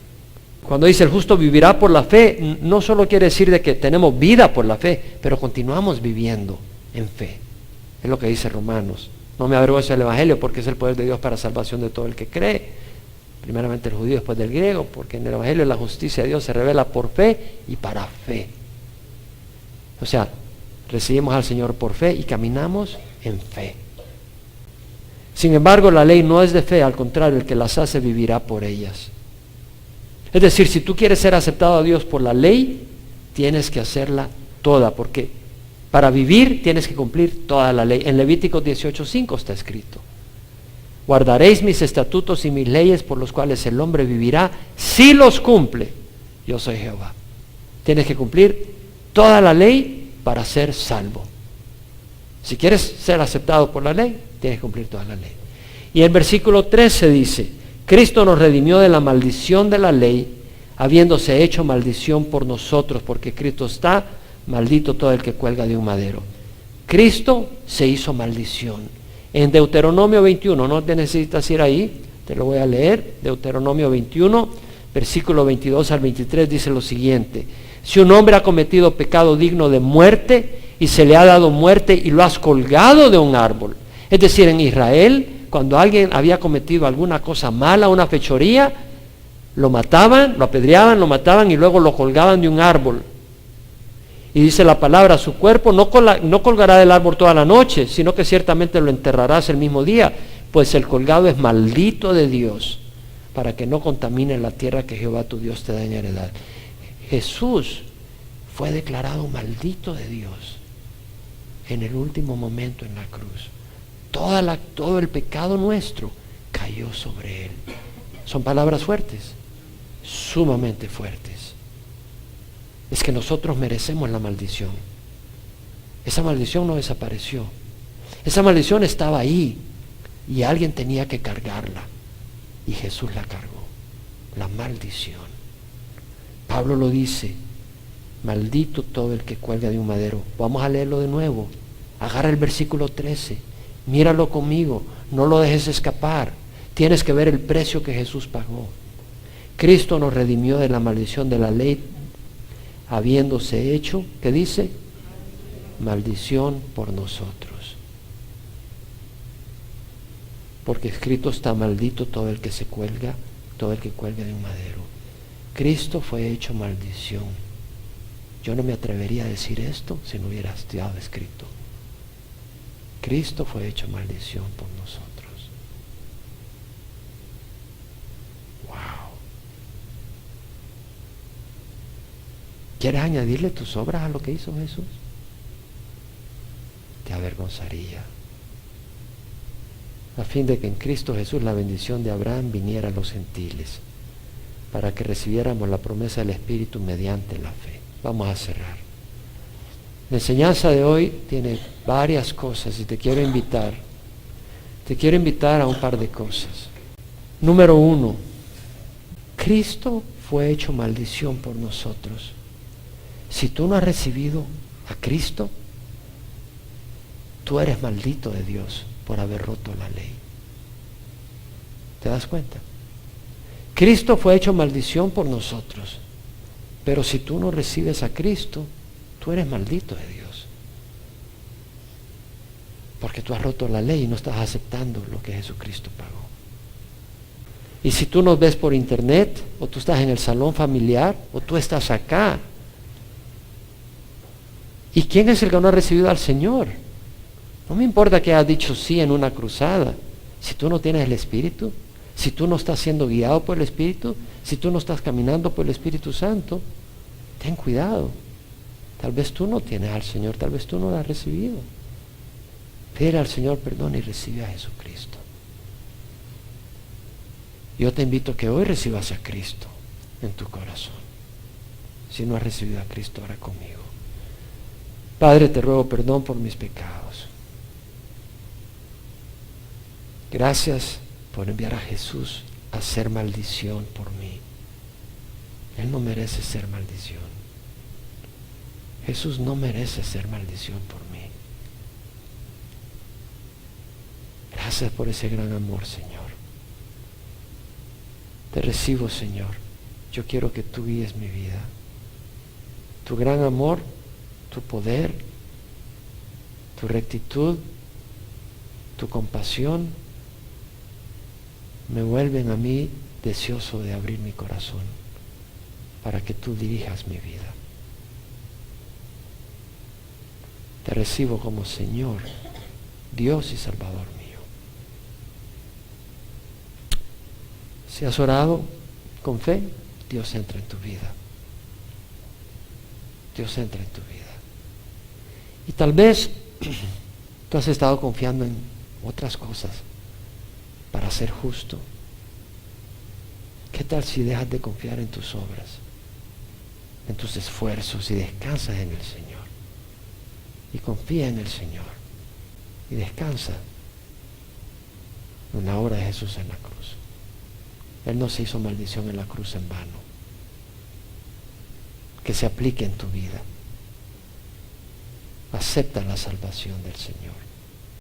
Cuando dice el justo vivirá por la fe, no solo quiere decir de que tenemos vida por la fe, pero continuamos viviendo en fe. Es lo que dice Romanos. No me avergüenzo del Evangelio, porque es el poder de Dios para salvación de todo el que cree. Primeramente el judío, después del griego, porque en el Evangelio la justicia de Dios se revela por fe y para fe. O sea, recibimos al Señor por fe y caminamos en fe. Sin embargo, la ley no es de fe, al contrario, el que las hace vivirá por ellas. Es decir, si tú quieres ser aceptado a Dios por la ley, tienes que hacerla toda, porque para vivir tienes que cumplir toda la ley. En Levítico 18:5 está escrito: guardaréis mis estatutos y mis leyes, por los cuales el hombre vivirá si los cumple. Yo soy Jehová. Tienes que cumplir toda la ley para ser salvo. Si quieres ser aceptado por la ley, tienes que cumplir toda la ley. Y en versículo 13 dice: Cristo nos redimió de la maldición de la ley, habiéndose hecho maldición por nosotros, porque Cristo está maldito todo el que cuelga de un madero. Cristo se hizo maldición. En Deuteronomio 21, no te necesitas ir ahí, te lo voy a leer. Deuteronomio 21, versículo 22 al 23 dice lo siguiente: si un hombre ha cometido pecado digno de muerte y se le ha dado muerte y lo has colgado de un árbol. Es decir, en Israel, cuando alguien había cometido alguna cosa mala, una fechoría, lo mataban, lo apedreaban, lo mataban y luego lo colgaban de un árbol. Y dice la palabra: su cuerpo no colgará del árbol toda la noche, sino que ciertamente lo enterrarás el mismo día, pues el colgado es maldito de Dios, para que no contamine la tierra que Jehová tu Dios te da en heredad. Jesús fue declarado maldito de Dios en el último momento en la cruz. Todo el pecado nuestro cayó sobre él. Son palabras fuertes, sumamente fuertes. Es que nosotros merecemos la maldición. Esa maldición no desapareció. Esa maldición estaba ahí. y alguien tenía que cargarla, y Jesús la cargó, la maldición. Pablo lo dice, maldito todo el que cuelga de un madero. Vamos a leerlo de nuevo. Agarra el versículo 13, míralo conmigo, no lo dejes escapar. Tienes que ver el precio que Jesús pagó. Cristo nos redimió de la maldición de la ley, habiéndose hecho, ¿qué dice? Maldición por nosotros. Porque escrito está, maldito todo el que se cuelga, todo el que cuelga de un madero. Cristo fue hecho maldición. Yo no me atrevería a decir esto si no hubiera estado escrito. Cristo fue hecho maldición por nosotros. Wow. ¿Quieres añadirle tus obras a lo que hizo Jesús? Te avergonzaría. A fin de que en Cristo Jesús la bendición de Abraham viniera a los gentiles, para que recibiéramos la promesa del Espíritu mediante la fe. Vamos a cerrar. La enseñanza de hoy tiene varias cosas y te quiero invitar a un par de cosas. Número 1, Cristo fue hecho maldición por nosotros. Si tú no has recibido a Cristo, tú eres maldito de Dios por haber roto la ley. ¿Te das cuenta? Cristo fue hecho maldición por nosotros, pero si tú no recibes a Cristo, tú eres maldito de Dios, porque tú has roto la ley y no estás aceptando lo que Jesucristo pagó. Y si tú nos ves por internet, o tú estás en el salón familiar, o tú estás acá, ¿y quién es el que no ha recibido al Señor? No me importa que hayas dicho sí en una cruzada. Si tú no tienes el Espíritu, si tú no estás siendo guiado por el Espíritu, si tú no estás caminando por el Espíritu Santo, ten cuidado. Tal vez tú no tienes al Señor, tal vez tú no lo has recibido. Pide al Señor perdón y recibe a Jesucristo. Yo te invito a que hoy recibas a Cristo en tu corazón. Si no has recibido a Cristo, ora conmigo. Padre, te ruego perdón por mis pecados. Gracias por enviar a Jesús a ser maldición por mí. Él no merece ser maldición. Jesús no merece ser maldición por mí. Gracias por ese gran amor, Señor. Te recibo, Señor. Yo quiero que tú guíes mi vida. Tu gran amor, tu poder, tu rectitud, tu compasión, me vuelven a mí deseoso de abrir mi corazón para que tú dirijas mi vida. Te recibo como Señor, Dios y Salvador mío. Si has orado con fe, Dios entra en tu vida. Dios entra en tu vida. Y tal vez tú has estado confiando en otras cosas para ser justo. ¿Qué tal si dejas de confiar en tus obras, en tus esfuerzos y descansas en el Señor? Y confía en el Señor y descansa en la obra de Jesús en la cruz. Él no se hizo maldición en la cruz en vano. Que se aplique en tu vida. Acepta la salvación del Señor.